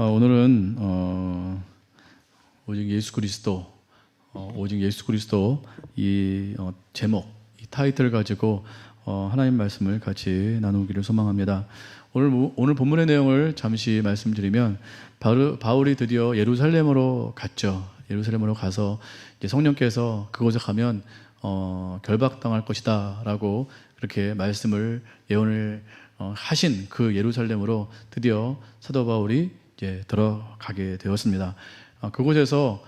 오늘은 오직 예수 그리스도 이 제목, 이 타이틀을 가지고 하나님 말씀을 같이 나누기를 소망합니다. 오늘 본문의 내용을 잠시 말씀드리면 바울이 드디어 예루살렘으로 갔죠. 예루살렘으로 가서 이제 성령께서 그곳에 가면 결박당할 것이다라고 그렇게 말씀을 예언을 하신 그 예루살렘으로 드디어 사도 바울이 이제 들어가게 되었습니다. 그곳에서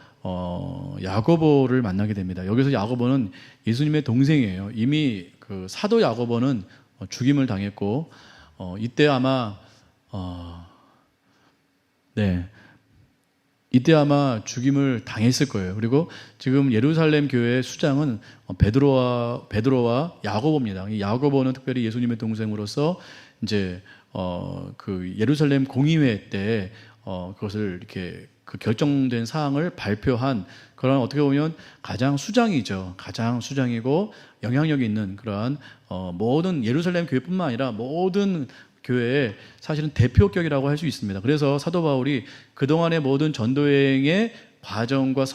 야고보를 만나게 됩니다. 여기서 야고보는 예수님의 동생이에요. 이미 그 사도 야고보는 죽임을 당했고 이때 아마 죽임을 당했을 거예요. 그리고 지금 예루살렘 교회의 수장은 베드로와 야고보입니다. 이 야고보는 특별히 예수님의 동생으로서 이제 그 예루살렘 공의회 때 그것을 이렇게 그 결정된 사항을 발표한 그런 어떻게 보면 가장 수장이죠. 가장 수장이고 영향력이 있는 그러한 모든 예루살렘 교회뿐만 아니라 모든 교회의 사실은 대표격이라고 할 수 있습니다. 그래서 사도 바울이 그동안의 모든 전도여행의 과정과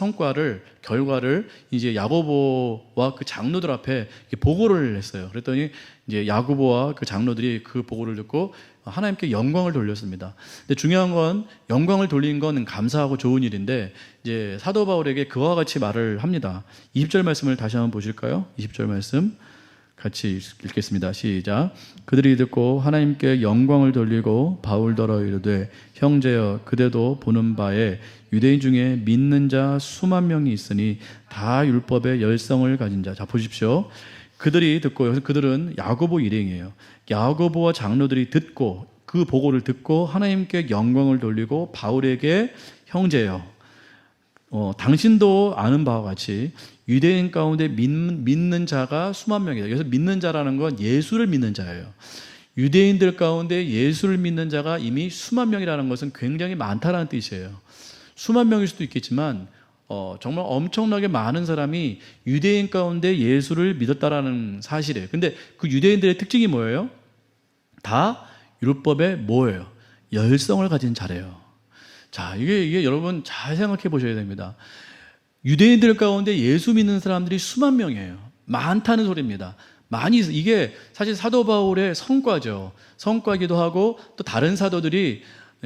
결과를 이제 야고보와 그 장로들 앞에 보고를 했어요. 그랬더니 이제 야고보와 그 장로들이 그 보고를 듣고 하나님께 영광을 돌렸습니다. 근데 중요한 건 영광을 돌린 건 감사하고 좋은 일인데 이제 사도 바울에게 그와 같이 말을 합니다. 20절 말씀을 다시 한번 보실까요? 20절 말씀 같이 읽겠습니다. 시작. 그들이 듣고 하나님께 영광을 돌리고 바울더러 이르되 형제여 그대도 보는 바에 유대인 중에 믿는 자 수만 명이 있으니 다 율법의 열성을 가진 자. 자 보십시오. 그들이 듣고, 여기서 그들은 야고보 일행이에요. 야고보와 장로들이 듣고 그 보고를 듣고 하나님께 영광을 돌리고 바울에게 형제여 당신도 아는 바와 같이 유대인 가운데 믿는 자가 수만 명이다. 여기서 믿는 자라는 건 예수를 믿는 자예요. 유대인들 가운데 예수를 믿는 자가 이미 수만 명이라는 것은 굉장히 많다는 뜻이에요. 수만 명일 수도 있겠지만 정말 엄청나게 많은 사람이 유대인 가운데 예수를 믿었다라는 사실이에요. 근데 그 유대인들의 특징이 뭐예요? 다 율법에 뭐예요? 열성을 가진 자래요. 자, 이게 여러분 잘 생각해 보셔야 됩니다. 유대인들 가운데 예수 믿는 사람들이 수만 명이에요. 많다는 소리입니다. 이게 사실 사도 바울의 성과죠. 성과기도 하고 또 다른 사도들이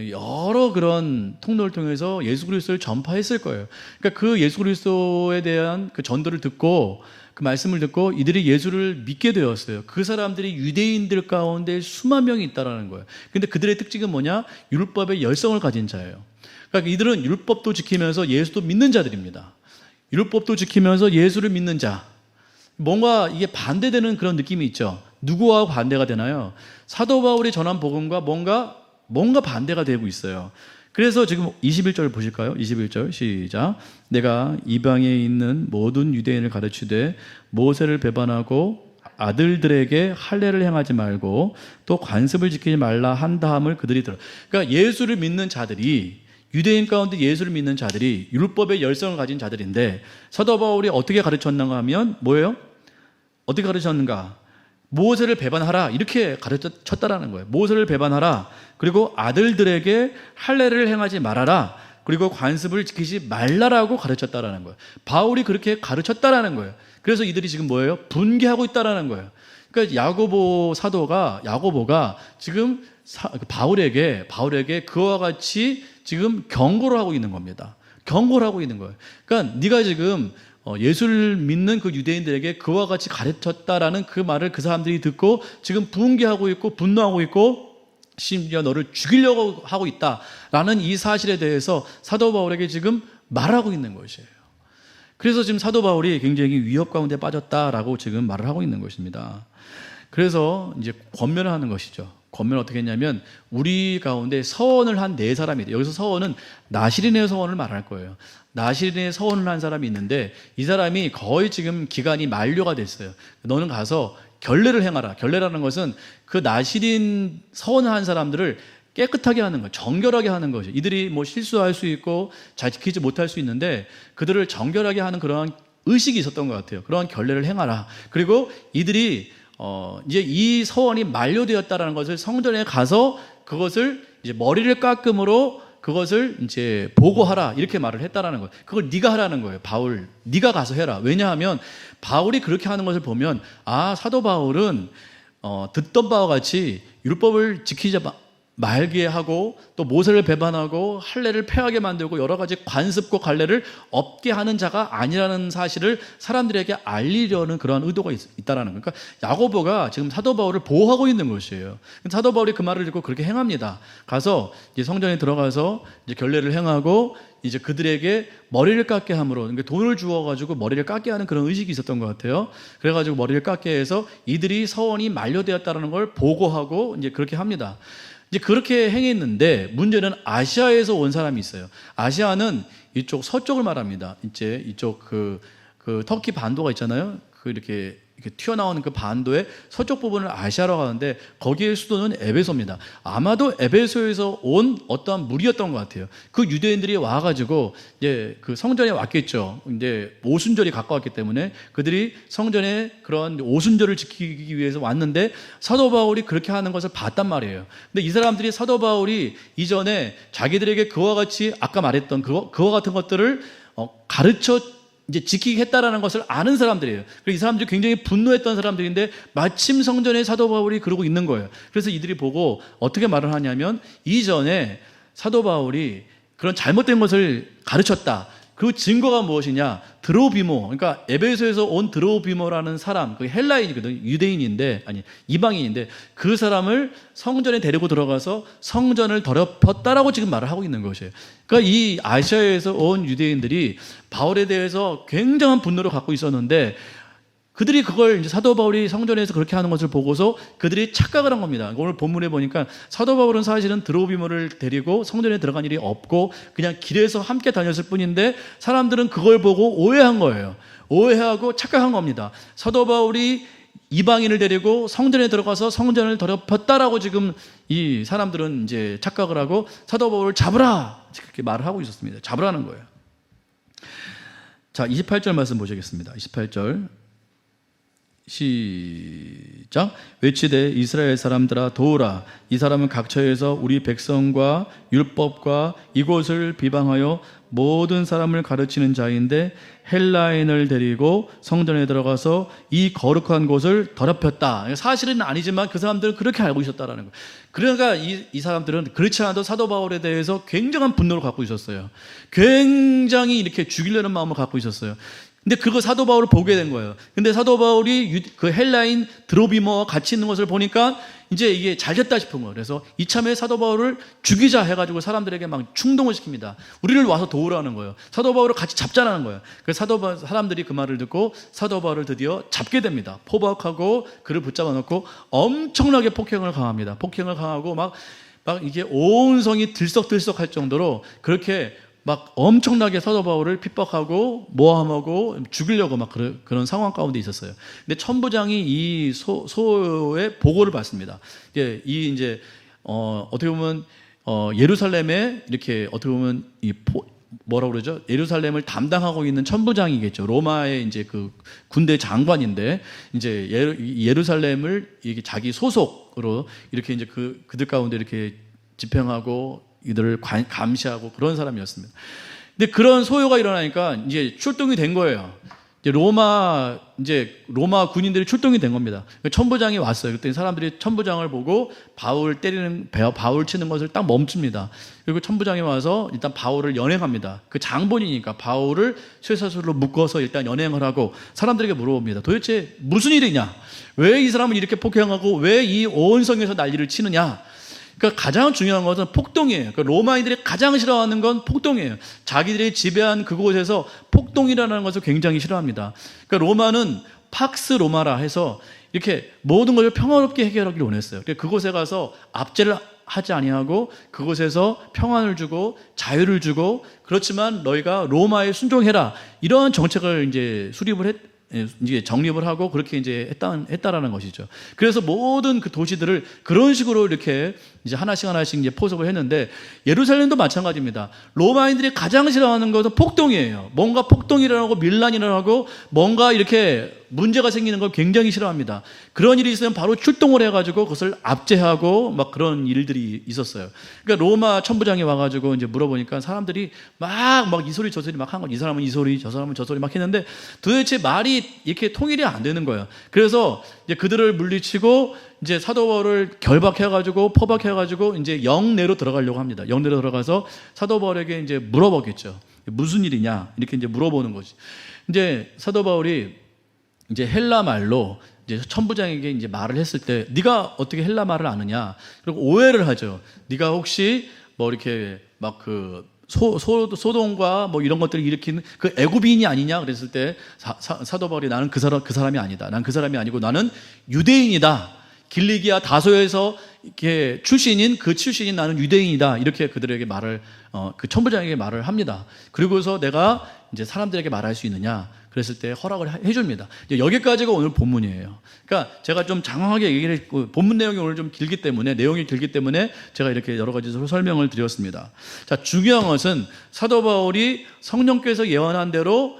여러 그런 통로를 통해서 예수 그리스도를 전파했을 거예요. 그러니까 그 예수 그리스도에 대한 그 전도를 듣고 그 말씀을 듣고 이들이 예수를 믿게 되었어요. 그 사람들이 유대인들 가운데 수만 명이 있다라는 거예요. 근데 그들의 특징은 뭐냐? 율법의 열성을 가진 자예요. 그러니까 이들은 율법도 지키면서 예수도 믿는 자들입니다. 율법도 지키면서 예수를 믿는 자. 뭔가 이게 반대되는 그런 느낌이 있죠. 누구와 반대가 되나요? 사도 바울이 전한 복음과 뭔가 반대가 되고 있어요. 그래서 지금 21절 보실까요? 21절 시작. 내가 이방에 있는 모든 유대인을 가르치되 모세를 배반하고 아들들에게 할례를 행하지 말고 또 관습을 지키지 말라 한 다음을 그들이 들어. 그러니까 예수를 믿는 자들이 유대인 가운데 예수를 믿는 자들이 율법의 열성을 가진 자들인데 사도 바울이 어떻게 가르쳤는가 하면 뭐예요? 어떻게 가르쳤는가? 모세를 배반하라 이렇게 가르쳤다라는 거예요. 모세를 배반하라. 그리고 아들들에게 할례를 행하지 말아라. 그리고 관습을 지키지 말라라고 가르쳤다라는 거예요. 바울이 그렇게 가르쳤다라는 거예요. 그래서 이들이 지금 뭐예요? 분개하고 있다라는 거예요. 그러니까 야고보가 지금 바울에게 그와 같이 지금 경고를 하고 있는 겁니다. 경고를 하고 있는 거예요. 그러니까 네가 지금 예수를 믿는 그 유대인들에게 그와 같이 가르쳤다라는 그 말을 그 사람들이 듣고 지금 분개하고 있고 분노하고 있고 심지어 너를 죽이려고 하고 있다라는 이 사실에 대해서 사도 바울에게 지금 말하고 있는 것이에요. 그래서 지금 사도 바울이 굉장히 위협 가운데 빠졌다라고 지금 말을 하고 있는 것입니다. 그래서 이제 권면을 하는 것이죠. 권면을 어떻게 했냐면 우리 가운데 서원을 한 네 사람이 돼요. 여기서 서원은 나시린의 서원을 말할 거예요. 나시린의 서원을 한 사람이 있는데 이 사람이 거의 지금 기간이 만료가 됐어요. 너는 가서 결례를 행하라. 결례라는 것은 그 나시린 서원을 한 사람들을 깨끗하게 하는 거, 정결하게 하는 것이. 이들이 뭐 실수할 수 있고 잘 지키지 못할 수 있는데 그들을 정결하게 하는 그러한 의식이 있었던 것 같아요. 그러한 결례를 행하라. 그리고 이들이 이제 이 서원이 만료되었다라는 것을 성전에 가서 그것을 이제 머리를 깎음으로 그것을 이제 보고하라 이렇게 말을 했다라는 거예요. 그걸 네가 하라는 거예요. 바울, 네가 가서 해라. 왜냐하면 바울이 그렇게 하는 것을 보면 사도 바울은 듣던 바와 같이 율법을 지키지 말게 하고 또 모세를 배반하고 할례를 폐하게 만들고 여러 가지 관습과 관례를 없게 하는 자가 아니라는 사실을 사람들에게 알리려는 그러한 의도가 있다라는 거예요. 그러니까 야고보가 지금 사도 바울을 보호하고 있는 것이에요. 사도 바울이 그 말을 듣고 그렇게 행합니다. 가서 이제 성전에 들어가서 이제 결례를 행하고 이제 그들에게 머리를 깎게 함으로, 그러니까 돈을 주어가지고 머리를 깎게 하는 그런 의식이 있었던 것 같아요. 그래가지고 머리를 깎게 해서 이들이 서원이 만료되었다는 걸 보고하고 이제 그렇게 합니다. 이제 그렇게 행했는데 문제는 아시아에서 온 사람이 있어요. 아시아는 이쪽 서쪽을 말합니다. 이제 이쪽 그 터키 반도가 있잖아요. 이렇게 튀어나오는 그 반도의 서쪽 부분을 아시아라고 하는데 거기의 수도는 에베소입니다. 아마도 에베소에서 온 어떠한 무리였던 것 같아요. 그 유대인들이 와가지고 이제 그 성전에 왔겠죠. 이제 오순절이 가까웠기 때문에 그들이 성전에 그런 오순절을 지키기 위해서 왔는데 사도 바울이 그렇게 하는 것을 봤단 말이에요. 근데 이 사람들이 사도 바울이 이전에 자기들에게 그와 같이 아까 말했던 그와 같은 것들을 가르쳐 이제 지키게 했다라는 것을 아는 사람들이에요. 그래서 이 사람들이 굉장히 분노했던 사람들인데 마침 성전에 사도 바울이 그러고 있는 거예요. 그래서 이들이 보고 어떻게 말을 하냐면 이전에 사도 바울이 그런 잘못된 것을 가르쳤다. 그 증거가 무엇이냐? 드로비모, 그러니까 에베소에서 온 드로비모라는 사람, 그 헬라인이거든요. 유대인인데, 아니 이방인인데 그 사람을 성전에 데리고 들어가서 성전을 더럽혔다라고 지금 말을 하고 있는 것이에요. 그러니까 이 아시아에서 온 유대인들이 바울에 대해서 굉장한 분노를 갖고 있었는데 그들이 그걸 이제 사도 바울이 성전에서 그렇게 하는 것을 보고서 그들이 착각을 한 겁니다. 오늘 본문에 보니까 사도 바울은 사실은 드로비모를 데리고 성전에 들어간 일이 없고 그냥 길에서 함께 다녔을 뿐인데 사람들은 그걸 보고 오해한 거예요. 오해하고 착각한 겁니다. 사도 바울이 이방인을 데리고 성전에 들어가서 성전을 더럽혔다라고 지금 이 사람들은 이제 착각을 하고 사도 바울을 잡으라! 그렇게 말을 하고 있었습니다. 잡으라는 거예요. 자, 28절 말씀 보시겠습니다. 28절. 시작. 외치되 이스라엘 사람들아 도우라. 이 사람은 각처에서 우리 백성과 율법과 이곳을 비방하여 모든 사람을 가르치는 자인데 헬라인을 데리고 성전에 들어가서 이 거룩한 곳을 더럽혔다. 사실은 아니지만 그 사람들은 그렇게 알고 있었다라는 거예요. 그러니까 이 사람들은 그렇지 않아도 사도 바울에 대해서 굉장한 분노를 갖고 있었어요. 굉장히 이렇게 죽이려는 마음을 갖고 있었어요. 근데 그거 사도 바울을 보게 된 거예요. 근데 사도 바울이 그 헬라인 드로비모와 같이 있는 것을 보니까 이제 이게 잘 됐다 싶은 거예요. 그래서 이참에 사도 바울을 죽이자 해가지고 사람들에게 막 충동을 시킵니다. 우리를 와서 도우라는 거예요. 사도 바울을 같이 잡자라는 거예요. 그래서 사람들이 그 말을 듣고 사도 바울을 드디어 잡게 됩니다. 포박하고 그를 붙잡아 놓고 엄청나게 폭행을 강합니다. 폭행을 강하고 막 이게 온 성이 들썩들썩할 정도로 그렇게 막 엄청나게 사도 바울을 핍박하고 모함하고 죽이려고 막 그런 상황 가운데 있었어요. 근데 천부장이 이 소의 보고를 받습니다. 이제 어떻게 보면 예루살렘에 이렇게 어떻게 보면 뭐라고 그러죠? 예루살렘을 담당하고 있는 천부장이겠죠. 로마의 이제 그 군대 장관인데 이제 예루살렘을 이게 자기 소속으로 이렇게 이제 그들 가운데 이렇게 집행하고 이들을 감시하고 그런 사람이었습니다. 근데 그런 소요가 일어나니까 이제 출동이 된 거예요. 이제 로마 군인들이 출동이 된 겁니다. 천부장이 왔어요. 그때 사람들이 천부장을 보고 바울 치는 것을 딱 멈춥니다. 그리고 천부장이 와서 일단 바울을 연행합니다. 그 장본이니까 바울을 쇠사슬로 묶어서 일단 연행을 하고 사람들에게 물어봅니다. 도대체 무슨 일이냐? 왜 이 사람을 이렇게 폭행하고 왜 이 온 성에서 난리를 치느냐? 그러니까 가장 중요한 것은 폭동이에요. 그러니까 로마인들이 가장 싫어하는 건 폭동이에요. 자기들이 지배한 그곳에서 폭동이라는 것을 굉장히 싫어합니다. 그러니까 로마는 팍스 로마라 해서 이렇게 모든 것을 평화롭게 해결하기를 원했어요. 그러니까 그곳에 가서 압제를 하지 아니하고 그곳에서 평안을 주고 자유를 주고 그렇지만 너희가 로마에 순종해라. 이러한 정책을 이제 이제 정립을 하고 그렇게 이제 했다라는 것이죠. 그래서 모든 그 도시들을 그런 식으로 이렇게 이제 하나씩 이제 포섭을 했는데 예루살렘도 마찬가지입니다. 로마인들이 가장 싫어하는 것은 폭동이에요. 뭔가 폭동이 일어나고 밀란이 일어나고 뭔가 이렇게 문제가 생기는 걸 굉장히 싫어합니다. 그런 일이 있으면 바로 출동을 해가지고 그것을 압제하고 막 그런 일들이 있었어요. 그러니까 로마 천부장이 와가지고 이제 물어보니까 사람들이 막 이 소리 저 소리 막 한 거, 이 사람은 이 소리, 저 사람은 저 소리 막 했는데 도대체 말이 이렇게 통일이 안 되는 거예요. 그래서 이제 그들을 물리치고 이제 사도 바울을 결박해가지고 포박해가지고 이제 영내로 들어가려고 합니다. 영내로 들어가서 사도 바울에게 이제 물어보겠죠. 무슨 일이냐 이렇게 이제 물어보는 거지. 이제 사도 바울이 이제 헬라 말로 이제 천부장에게 이제 말을 했을 때 네가 어떻게 헬라 말을 아느냐? 그리고 오해를 하죠. 네가 혹시 뭐 이렇게 막 그 소동과 뭐 이런 것들을 일으키는 그 애굽인이 아니냐 그랬을 때 사도 바울이 나는 그 사람이 아니다. 난 그 사람이 아니고 나는 유대인이다. 길리기아 다소에서 이렇게 출신인 나는 유대인이다. 이렇게 그들에게 말을 그 천부장에게 말을 합니다. 그리고서 내가 이제 사람들에게 말할 수 있느냐? 그랬을 때 허락을 해줍니다. 이제 여기까지가 오늘 본문이에요. 그러니까 제가 좀 장황하게 얘기를 했고 본문 내용이 오늘 좀 내용이 길기 때문에 제가 이렇게 여러 가지 설명을 드렸습니다. 자, 중요한 것은 사도 바울이 성령께서 예언한 대로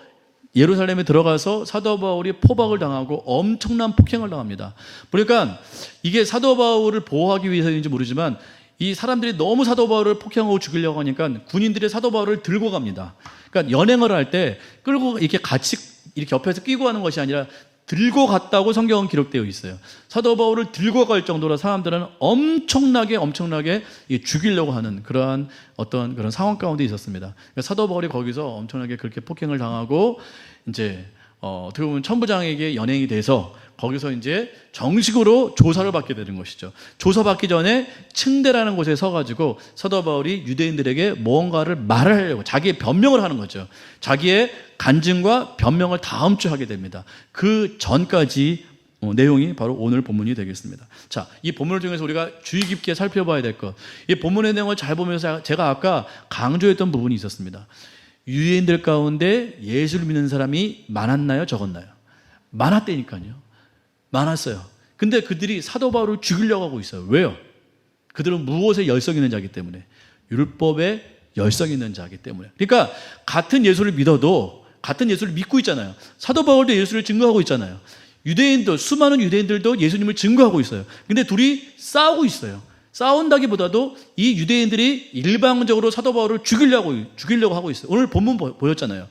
예루살렘에 들어가서 사도 바울이 포박을 당하고 엄청난 폭행을 당합니다. 그러니까 이게 사도 바울을 보호하기 위해서인지 모르지만 이 사람들이 너무 사도 바울을 폭행하고 죽이려고 하니까 군인들이 사도 바울을 들고 갑니다. 그러니까 연행을 할 때 끌고 이렇게 같이 이렇게 옆에서 끼고 하는 것이 아니라 들고 갔다고 성경은 기록되어 있어요. 사도 바울을 들고 갈 정도로 사람들은 엄청나게 죽이려고 하는 그러한 어떤 그런 상황 가운데 있었습니다. 그러니까 사도 바울이 거기서 엄청나게 그렇게 폭행을 당하고 이제 어떻게 보면 천부장에게 연행이 돼서 거기서 이제 정식으로 조사를 받게 되는 것이죠. 조사받기 전에 층대라는 곳에 서가지고 사도 바울이 유대인들에게 무언가를 말을 하려고 자기의 변명을 하는 거죠. 자기의 간증과 변명을 다음 주에 하게 됩니다. 그 전까지 내용이 바로 오늘 본문이 되겠습니다. 자, 이 본문을 통해서 우리가 주의 깊게 살펴봐야 될 것. 이 본문의 내용을 잘 보면서 제가 아까 강조했던 부분이 있었습니다. 유대인들 가운데 예수를 믿는 사람이 많았나요? 적었나요? 많았다니까요. 많았어요. 근데 그들이 사도 바울을 죽이려고 하고 있어요. 왜요? 그들은 무엇에 열성 있는 자이기 때문에. 율법에 열성 있는 자이기 때문에. 그러니까 같은 예수를 믿어도 같은 예수를 믿고 있잖아요. 사도 바울도 예수를 증거하고 있잖아요. 수많은 유대인들도 예수님을 증거하고 있어요. 근데 둘이 싸우고 있어요. 싸운다기보다도 이 유대인들이 일방적으로 사도 바울을 죽이려고 하고 있어요. 오늘 본문 보였잖아요.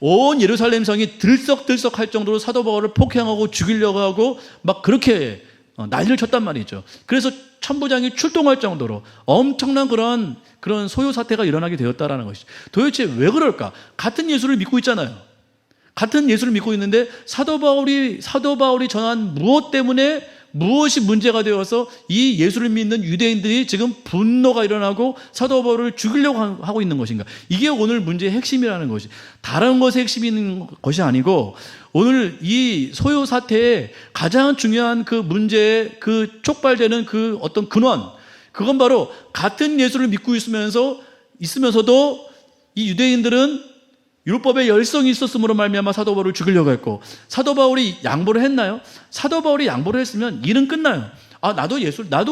온 예루살렘 성이 들썩들썩할 정도로 사도 바울을 폭행하고 죽이려고 하고 막 그렇게 난리를 쳤단 말이죠. 그래서 천부장이 출동할 정도로 엄청난 그런 소요 사태가 일어나게 되었다라는 것이죠. 도대체 왜 그럴까? 같은 예수를 믿고 있잖아요. 같은 예수를 믿고 있는데 사도 바울이 전한 무엇 때문에 무엇이 문제가 되어서 이 예수를 믿는 유대인들이 지금 분노가 일어나고 사도 바울을 죽이려고 하고 있는 것인가? 이게 오늘 문제의 핵심이라는 것이. 다른 것의 핵심이 있는 것이 아니고 오늘 이 소요 사태의 가장 중요한 그 문제의 그 촉발되는 그 어떤 근원, 그건 바로 같은 예수를 믿고 있으면서도 이 유대인들은 율법에 열성이 있었으므로 말미암아 사도 바울을 죽이려고 했고, 사도 바울이 양보를 했나요? 사도 바울이 양보를 했으면 일은 끝나요. 나도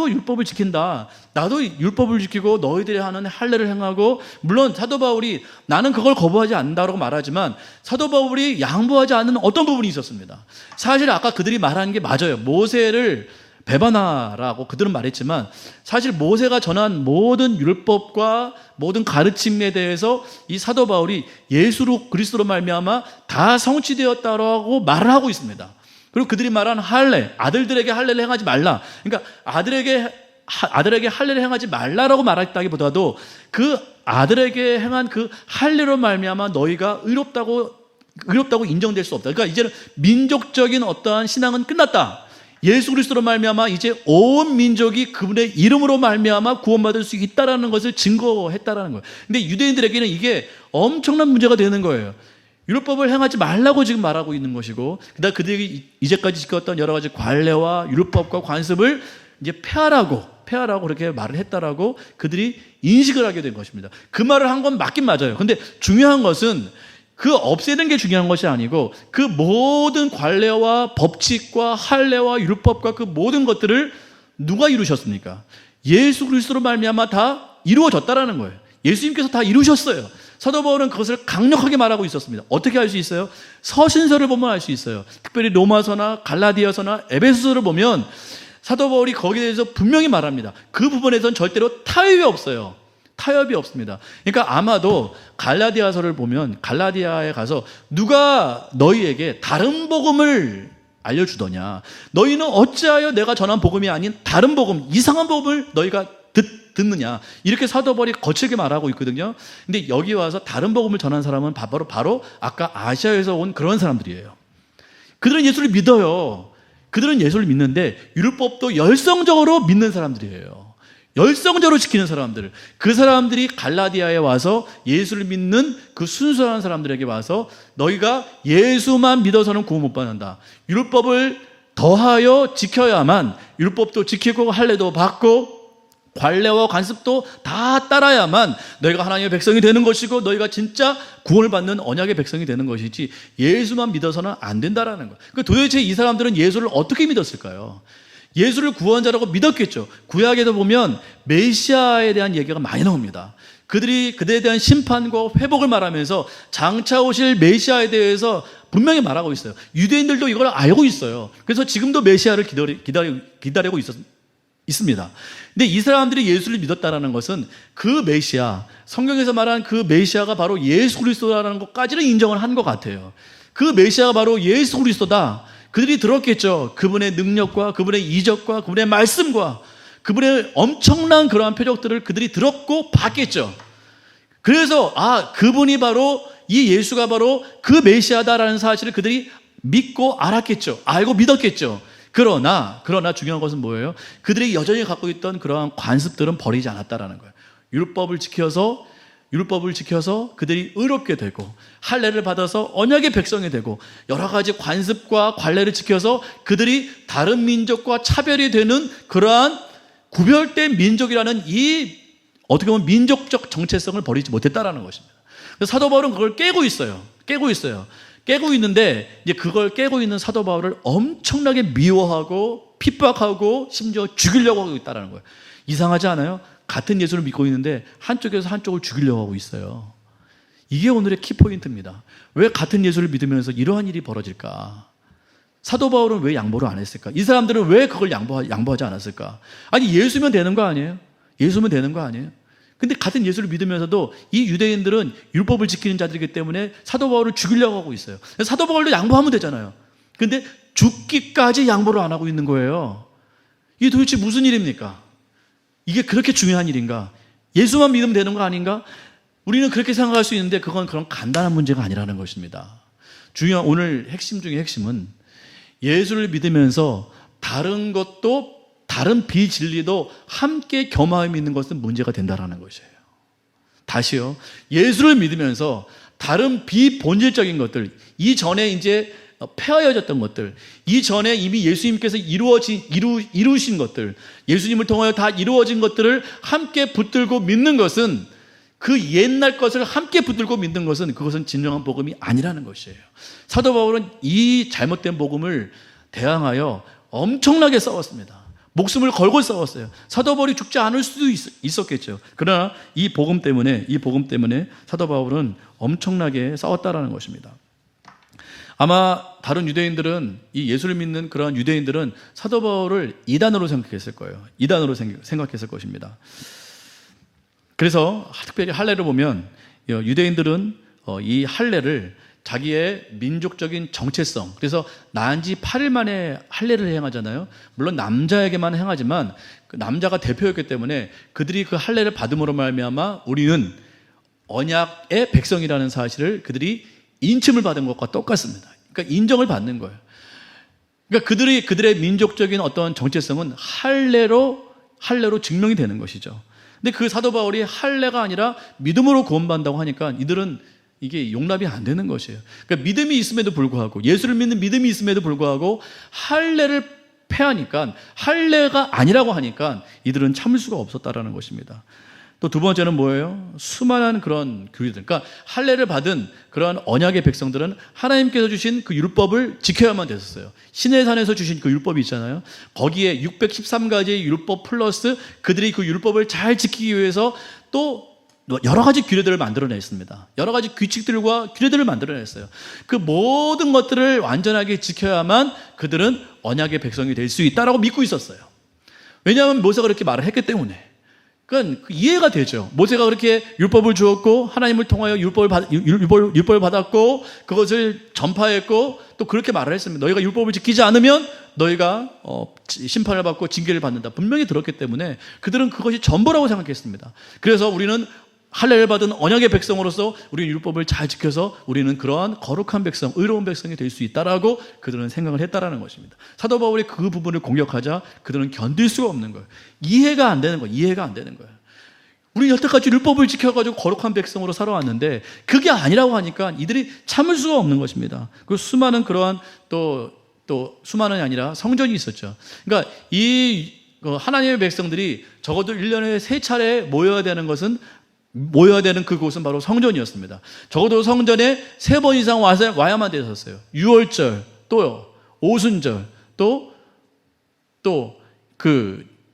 율법을 지킨다. 나도 율법을 지키고 너희들이 하는 할례를 행하고, 물론 사도 바울이 나는 그걸 거부하지 않는다라고 말하지만 사도 바울이 양보하지 않는 어떤 부분이 있었습니다. 사실 아까 그들이 말하는 게 맞아요. 모세를 배반하라고 그들은 말했지만 사실 모세가 전한 모든 율법과 모든 가르침에 대해서 이 사도 바울이 예수로 그리스도로 말미암아 다 성취되었다라고 말을 하고 있습니다. 그리고 그들이 말한 할례, 아들들에게 할례를 행하지 말라. 그러니까 아들에게 할례를 행하지 말라라고 말했다기보다도 그 아들에게 행한 그 할례로 말미암아 너희가 의롭다고 인정될 수 없다. 그러니까 이제는 민족적인 어떠한 신앙은 끝났다. 예수 그리스도로 말미암아 이제 온 민족이 그분의 이름으로 말미암아 구원받을 수 있다라는 것을 증거했다라는 거예요. 근데 유대인들에게는 이게 엄청난 문제가 되는 거예요. 율법을 행하지 말라고 지금 말하고 있는 것이고, 그다음 그들이 이제까지 지켰던 여러 가지 관례와 율법과 관습을 이제 폐하라고 그렇게 말을 했다라고 그들이 인식을 하게 된 것입니다. 그 말을 한 건 맞긴 맞아요. 근데 중요한 것은 그 없애는 게 중요한 것이 아니고 그 모든 관례와 법칙과 할례와 율법과 그 모든 것들을 누가 이루셨습니까? 예수 그리스도로 말미암아 다 이루어졌다라는 거예요. 예수님께서 다 이루셨어요. 사도 바울은 그것을 강력하게 말하고 있었습니다. 어떻게 알 수 있어요? 서신서를 보면 알 수 있어요. 특별히 로마서나 갈라디아서나 에베소서를 보면 사도 바울이 거기에 대해서 분명히 말합니다. 그 부분에선 절대로 타협이 없어요. 타협이 없습니다. 그러니까 아마도 갈라디아서를 보면 갈라디아에 가서 누가 너희에게 다른 복음을 알려주더냐, 너희는 어찌하여 내가 전한 복음이 아닌 다른 복음, 이상한 복음을 너희가 듣느냐, 이렇게 사도 바울이 거칠게 말하고 있거든요. 근데 여기 와서 다른 복음을 전한 사람은 바로 아까 아시아에서 온 그런 사람들이에요. 그들은 예수를 믿어요. 그들은 예수를 믿는데 율법도 열성적으로 믿는 사람들이에요. 열성적으로 지키는 사람들. 그 사람들이 갈라디아에 와서 예수를 믿는 그 순수한 사람들에게 와서 너희가 예수만 믿어서는 구원 못 받는다, 율법을 더하여 지켜야만, 율법도 지키고 할례도 받고 관례와 관습도 다 따라야만 너희가 하나님의 백성이 되는 것이고 너희가 진짜 구원을 받는 언약의 백성이 되는 것이지, 예수만 믿어서는 안 된다라는 거예요. 그러니까 도대체 이 사람들은 예수를 어떻게 믿었을까요? 예수를 구원자라고 믿었겠죠. 구약에도 보면 메시아에 대한 얘기가 많이 나옵니다. 그들에 대한 심판과 회복을 말하면서 장차 오실 메시아에 대해서 분명히 말하고 있어요. 유대인들도 이걸 알고 있어요. 그래서 지금도 메시아를 기다리고 있습니다. 근데 이 사람들이 예수를 믿었다는 것은 그 메시아, 성경에서 말한 그 메시아가 바로 예수 그리스도라는 것까지는 인정을 한 것 같아요. 그 메시아가 바로 예수 그리스도다. 그들이 들었겠죠. 그분의 능력과 그분의 이적과 그분의 말씀과 그분의 엄청난 그러한 표적들을 그들이 들었고 봤겠죠. 그래서 그분이 바로, 이 예수가 바로 그 메시아다라는 사실을 그들이 믿고 알았겠죠. 알고 믿었겠죠. 그러나 중요한 것은 뭐예요? 그들이 여전히 갖고 있던 그러한 관습들은 버리지 않았다라는 거예요. 율법을 지켜서 그들이 의롭게 되고 할례를 받아서 언약의 백성이 되고 여러 가지 관습과 관례를 지켜서 그들이 다른 민족과 차별이 되는 그러한 구별된 민족이라는 이 어떻게 보면 민족적 정체성을 버리지 못했다라는 것입니다. 그래서 사도 바울은 그걸 깨고 있어요. 깨고 있는데 이제 그걸 깨고 있는 사도 바울을 엄청나게 미워하고 핍박하고 심지어 죽이려고 하고 있다는 거예요. 이상하지 않아요? 같은 예수를 믿고 있는데 한쪽에서 한쪽을 죽이려고 하고 있어요. 이게 오늘의 키포인트입니다. 왜 같은 예수를 믿으면서 이러한 일이 벌어질까? 사도 바울은 왜 양보를 안 했을까? 이 사람들은 왜 그걸 양보하지 않았을까? 아니, 예수면 되는 거 아니에요? 근데 같은 예수를 믿으면서도 이 유대인들은 율법을 지키는 자들이기 때문에 사도 바울을 죽이려고 하고 있어요. 사도 바울도 양보하면 되잖아요. 근데 죽기까지 양보를 안 하고 있는 거예요. 이게 도대체 무슨 일입니까? 이게 그렇게 중요한 일인가? 예수만 믿으면 되는 거 아닌가? 우리는 그렇게 생각할 수 있는데 그건 그런 간단한 문제가 아니라는 것입니다. 오늘 핵심 중에 핵심은 예수를 믿으면서 다른 것도, 다른 비진리도 함께 겸하여 믿는 것은 문제가 된다는 것이에요. 다시요. 예수를 믿으면서 다른 비본질적인 것들, 이전에 이제 폐하여졌던 것들, 이전에 이미 예수님께서 이루신 것들, 예수님을 통하여 다 이루어진 것들을 함께 붙들고 믿는 것은, 그 옛날 것을 함께 붙들고 믿는 것은, 그것은 진정한 복음이 아니라는 것이에요. 사도 바울은 이 잘못된 복음을 대항하여 엄청나게 싸웠습니다. 목숨을 걸고 싸웠어요. 사도 바울이 죽지 않을 수도 있었겠죠. 그러나 이 복음 때문에 사도 바울은 엄청나게 싸웠다라는 것입니다. 아마 다른 유대인들은, 이 예수를 믿는 그런 유대인들은 사도 바울을 이단으로 생각했을 거예요. 이단으로 생각했을 것입니다. 그래서 특별히 할례를 보면 유대인들은 이 할례를 자기의 민족적인 정체성, 그래서 난 지 8일 만에 할례를 행하잖아요. 물론 남자에게만 행하지만 그 남자가 대표였기 때문에 그들이 그 할례를 받음으로 말미암아 우리는 언약의 백성이라는 사실을 그들이 인침을 받은 것과 똑같습니다. 그러니까 인정을 받는 거예요. 그러니까 그들의 민족적인 어떤 정체성은 할례로 증명이 되는 것이죠. 근데 그 사도 바울이 할례가 아니라 믿음으로 구원받는다고 하니까 이들은 이게 용납이 안 되는 것이에요. 그러니까 믿음이 있음에도 불구하고, 예수를 믿는 믿음이 있음에도 불구하고 할례를 폐하니까, 할례가 아니라고 하니까 이들은 참을 수가 없었다라는 것입니다. 또 두 번째는 뭐예요? 수많은 그런 교리들. 그러니까 할례를 받은 그런 언약의 백성들은 하나님께서 주신 그 율법을 지켜야만 됐었어요. 시내산에서 주신 그 율법이 있잖아요. 거기에 613가지의 율법 플러스 그들이 그 율법을 잘 지키기 위해서 또 여러 가지 규례들을 만들어냈습니다. 여러 가지 규칙들과 규례들을 만들어냈어요. 그 모든 것들을 완전하게 지켜야만 그들은 언약의 백성이 될 수 있다라고 믿고 있었어요. 왜냐하면 모세가 그렇게 말을 했기 때문에. 그러니까 이해가 되죠. 모세가 그렇게 율법을 주었고 하나님을 통하여 율법을 받았고 그것을 전파했고 또 그렇게 말을 했습니다. 너희가 율법을 지키지 않으면 너희가 심판을 받고 징계를 받는다. 분명히 들었기 때문에 그들은 그것이 전부라고 생각했습니다. 그래서 우리는 할례를 받은 언약의 백성으로서 우리는 율법을 잘 지켜서 우리는 그러한 거룩한 백성, 의로운 백성이 될 수 있다라고 그들은 생각을 했다라는 것입니다. 사도 바울이 그 부분을 공격하자 그들은 견딜 수가 없는 거예요. 이해가 안 되는 거예요. 이해가 안 되는 거예요. 우리는 여태까지 율법을 지켜가지고 거룩한 백성으로 살아왔는데 그게 아니라고 하니까 이들이 참을 수가 없는 것입니다. 그 수많은 그러한 또 수많은이 아니라 성전이 있었죠. 그러니까 이 하나님의 백성들이 적어도 1년에 3차례 모여야 되는 그곳은 바로 성전이었습니다. 적어도 성전에 3번 이상 와야만 되었어요. 유월절, 또 오순절,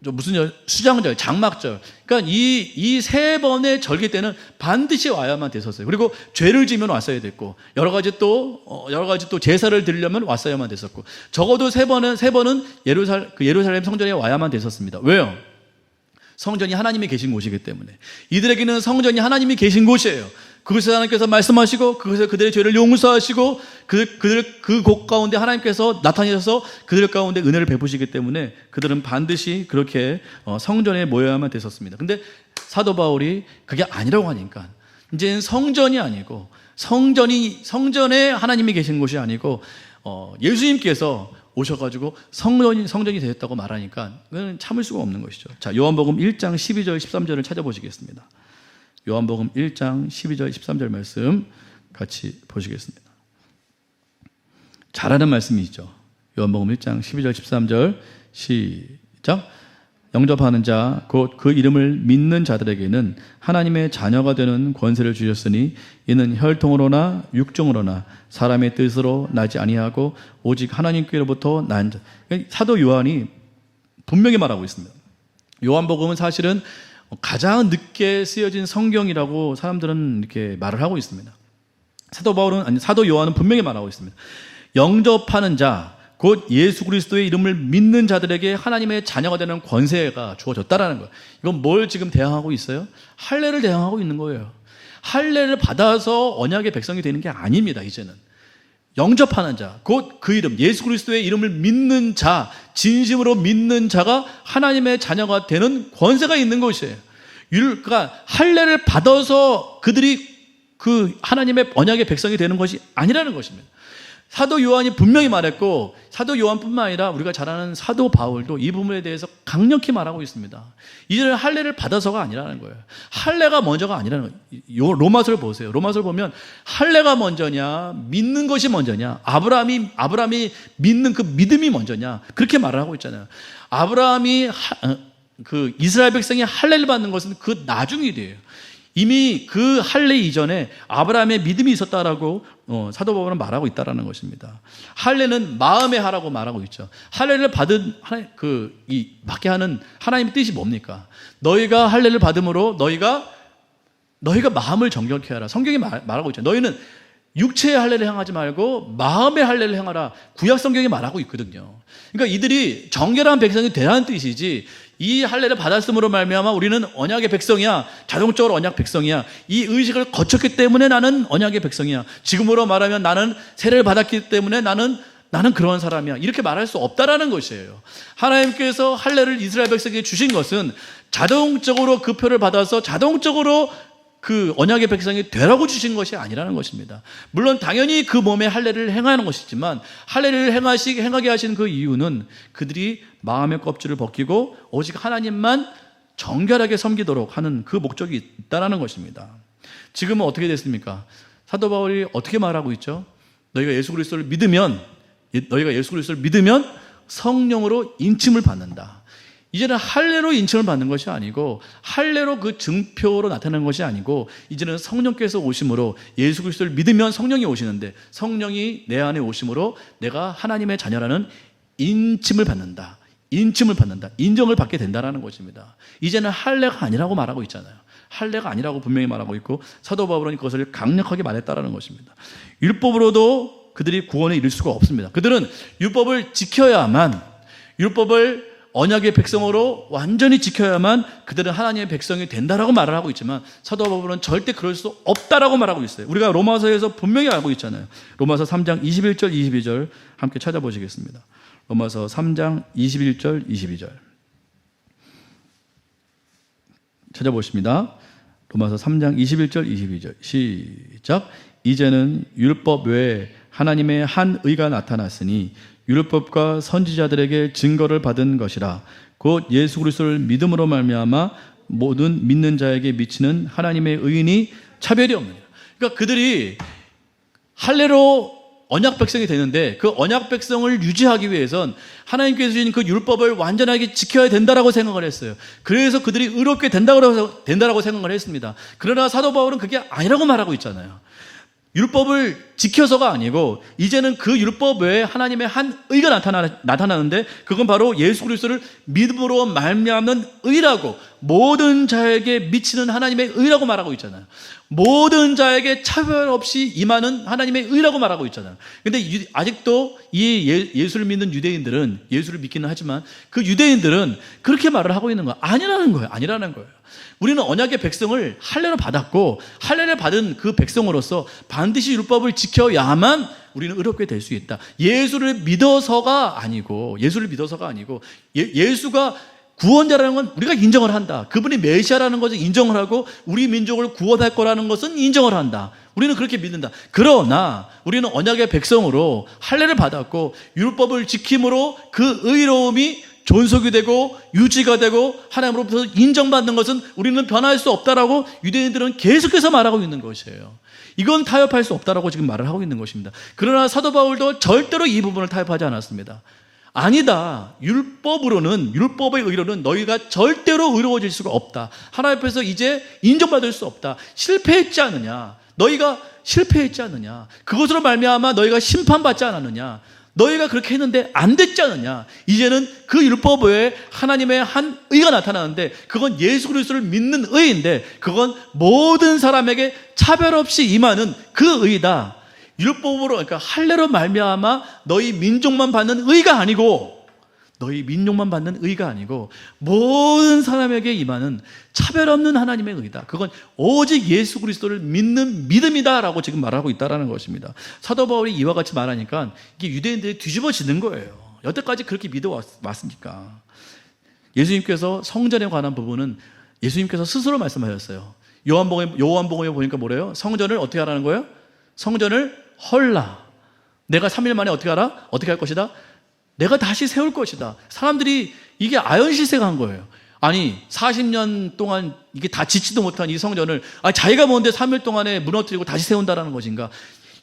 무슨 절? 수장절, 장막절. 그러니까 이 3번의 절기 때는 반드시 와야만 됐었어요. 그리고 죄를 지면 왔어야 됐고, 여러 가지 또 제사를 드리려면 왔어야만 됐었고, 적어도 3번은 예루살렘 성전에 와야만 됐었습니다. 왜요? 성전이 하나님이 계신 곳이기 때문에. 이들에게는 성전이 하나님이 계신 곳이에요. 그곳에서 하나님께서 말씀하시고 그곳에서 그들의 죄를 용서하시고 그 곳 가운데 하나님께서 나타나셔서 그들 가운데 은혜를 베푸시기 때문에 그들은 반드시 그렇게 성전에 모여야만 됐었습니다. 근데 사도 바울이 그게 아니라고 하니까 이제는 성전이 아니고 성전에 하나님이 계신 곳이 아니고 예수님께서 오셔가지고 성전이 되었다고 말하니까 그건 참을 수가 없는 것이죠. 자, 요한복음 1장 12절 13절을 찾아보시겠습니다. 요한복음 1장 12절 13절 말씀 같이 보시겠습니다. 잘하는 말씀이죠. 요한복음 1장 12절 13절 시작. 영접하는 자 곧 그 이름을 믿는 자들에게는 하나님의 자녀가 되는 권세를 주셨으니 이는 혈통으로나 육종으로나 사람의 뜻으로 나지 아니하고 오직 하나님께로부터 난 자. 사도 요한이 분명히 말하고 있습니다. 요한복음은 사실은 가장 늦게 쓰여진 성경이라고 사람들은 이렇게 말을 하고 있습니다. 사도 요한은 분명히 말하고 있습니다. 영접하는 자 곧 예수 그리스도의 이름을 믿는 자들에게 하나님의 자녀가 되는 권세가 주어졌다라는 거예요. 이건 뭘 지금 대항하고 있어요? 할례를 대항하고 있는 거예요. 할례를 받아서 언약의 백성이 되는 게 아닙니다. 이제는 영접하는 자, 곧 그 이름, 예수 그리스도의 이름을 믿는 자, 진심으로 믿는 자가 하나님의 자녀가 되는 권세가 있는 것이에요. 그러니까 할례를 받아서 그들이 그 하나님의 언약의 백성이 되는 것이 아니라는 것입니다. 사도 요한이 분명히 말했고 사도 요한뿐만 아니라 우리가 잘 아는 사도 바울도 이 부분에 대해서 강력히 말하고 있습니다. 이제는 할례를 받아서가 아니라는 거예요. 할례가 먼저가 아니라는 거예요. 로마서를 보세요. 로마서를 보면 할례가 먼저냐 믿는 것이 먼저냐 아브라함이 믿는 그 믿음이 먼저냐 그렇게 말을 하고 있잖아요. 그 이스라엘 백성이 할례를 받는 것은 그 나중 일이에요. 이미 그 할례 이전에 아브라함의 믿음이 있었다라고 사도 바울은 말하고 있다라는 것입니다. 할례는 마음에 하라고 말하고 있죠. 할례를 받은 받게 하는 하나님의 뜻이 뭡니까? 너희가 할례를 받음으로 너희가 마음을 정결케 하라. 성경이 말하고 있죠. 너희는 육체의 할례를 행하지 말고 마음의 할례를 행하라. 구약 성경이 말하고 있거든요. 그러니까 이들이 정결한 백성이 되라는 뜻이지 이 할례를 받았음으로 말미암아 우리는 언약의 백성이야. 자동적으로 언약 백성이야. 이 의식을 거쳤기 때문에 나는 언약의 백성이야. 지금으로 말하면 나는 세례를 받았기 때문에 나는 그런 사람이야. 이렇게 말할 수 없다라는 것이에요. 하나님께서 할례를 이스라엘 백성에게 주신 것은 자동적으로 그 표를 받아서 자동적으로 그 언약의 백성이 되라고 주신 것이 아니라는 것입니다. 물론 당연히 그 몸에 할례를 행하는 것이지만 할례를 행하게 하신 그 이유는 그들이 마음의 껍질을 벗기고 오직 하나님만 정결하게 섬기도록 하는 그 목적이 있다는 것입니다. 지금은 어떻게 됐습니까? 사도 바울이 어떻게 말하고 있죠? 너희가 예수 그리스도를 믿으면 성령으로 인침을 받는다. 이제는 할례로 인침을 받는 것이 아니고 할례로 그 증표로 나타나는 것이 아니고 이제는 성령께서 오심으로 예수 그리스도를 믿으면 성령이 오시는데 성령이 내 안에 오심으로 내가 하나님의 자녀라는 인침을 받는다. 인침을 받는다. 인정을 받게 된다는 것입니다. 이제는 할례가 아니라고 말하고 있잖아요. 할례가 아니라고 분명히 말하고 있고 사도 바울은 그것을 강력하게 말했다라는 것입니다. 율법으로도 그들이 구원에 이를 수가 없습니다. 그들은 율법을 지켜야만, 율법을 언약의 백성으로 완전히 지켜야만 그들은 하나님의 백성이 된다라고 말을 하고 있지만 사도 바울은 절대 그럴 수 없다라고 말하고 있어요. 우리가 로마서에서 분명히 알고 있잖아요. 로마서 3장 21절 22절 함께 찾아보시겠습니다. 로마서 3장 21절 22절 찾아보십니다. 로마서 3장 21절 22절 시작. 이제는 율법 외에 하나님의 한 의가 나타났으니 율법과 선지자들에게 증거를 받은 것이라. 곧 예수 그리스도를 믿음으로 말미암아 모든 믿는 자에게 미치는 하나님의 의인이 차별이 없느니라. 그러니까 그들이 할례로 언약 백성이 되는데 그 언약 백성을 유지하기 위해선 하나님께서 주신 그 율법을 완전하게 지켜야 된다라고 생각을 했어요. 그래서 그들이 의롭게 된다라고 생각을 했습니다. 그러나 사도 바울은 그게 아니라고 말하고 있잖아요. 율법을 지켜서가 아니고 이제는 그 율법 외에 하나님의 한 의가 나타나는데 그건 바로 예수 그리스도를 믿음으로 말미암는 의라고, 모든 자에게 미치는 하나님의 의라고 말하고 있잖아요. 모든 자에게 차별 없이 임하는 하나님의 의라고 말하고 있잖아요. 근데 아직도 이 예수를 믿는 유대인들은, 예수를 믿기는 하지만 그 유대인들은 그렇게 말을 하고 있는 거야. 아니라는 거예요. 우리는 언약의 백성을 할례로 받았고 할례를 받은 그 백성으로서 반드시 율법을 지켜야만 우리는 의롭게 될 수 있다. 예수를 믿어서가 아니고 예수가 구원자라는 건 우리가 인정을 한다. 그분이 메시아라는 것을 인정을 하고 우리 민족을 구원할 거라는 것은 인정을 한다. 우리는 그렇게 믿는다. 그러나 우리는 언약의 백성으로 할례를 받았고 율법을 지킴으로 그 의로움이 존속이 되고 유지가 되고 하나님으로부터 인정받는 것은 우리는 변할 수 없다라고 유대인들은 계속해서 말하고 있는 것이에요. 이건 타협할 수 없다라고 지금 말을 하고 있는 것입니다. 그러나 사도 바울도 절대로 이 부분을 타협하지 않았습니다. 아니다. 율법의 의로는 너희가 절대로 의로워질 수가 없다. 하나님 앞에서 이제 인정받을 수 없다. 실패했지 않느냐. 너희가 실패했지 않느냐. 그것으로 말미암아 너희가 심판받지 않았느냐. 너희가 그렇게 했는데 안 됐지 않느냐. 이제는 그 율법 외에 하나님의 한 의가 나타나는데 그건 예수 그리스도를 믿는 의인데 그건 모든 사람에게 차별 없이 임하는 그 의다. 율법으로, 그러니까 할례로 말미암아 너희 민족만 받는 의가 아니고 모든 사람에게 임하는 차별 없는 하나님의 의다. 그건 오직 예수 그리스도를 믿는 믿음이다라고 지금 말하고 있다는 것입니다. 사도 바울이 이와 같이 말하니까 이게 유대인들이 뒤집어지는 거예요. 여태까지 그렇게 믿어왔습니까? 예수님께서 성전에 관한 부분은 예수님께서 스스로 말씀하셨어요. 요한복음에 보니까 뭐래요? 성전을 어떻게 하라는 거예요? 성전을 헐라. 내가 3일 만에 어떻게 하라? 어떻게 할 것이다? 내가 다시 세울 것이다. 사람들이 이게 아연실색한 거예요. 아니 40년 동안 이게 다 짓지도 못한 이 성전을 자기가 뭔데 3일 동안에 무너뜨리고 다시 세운다라는 것인가?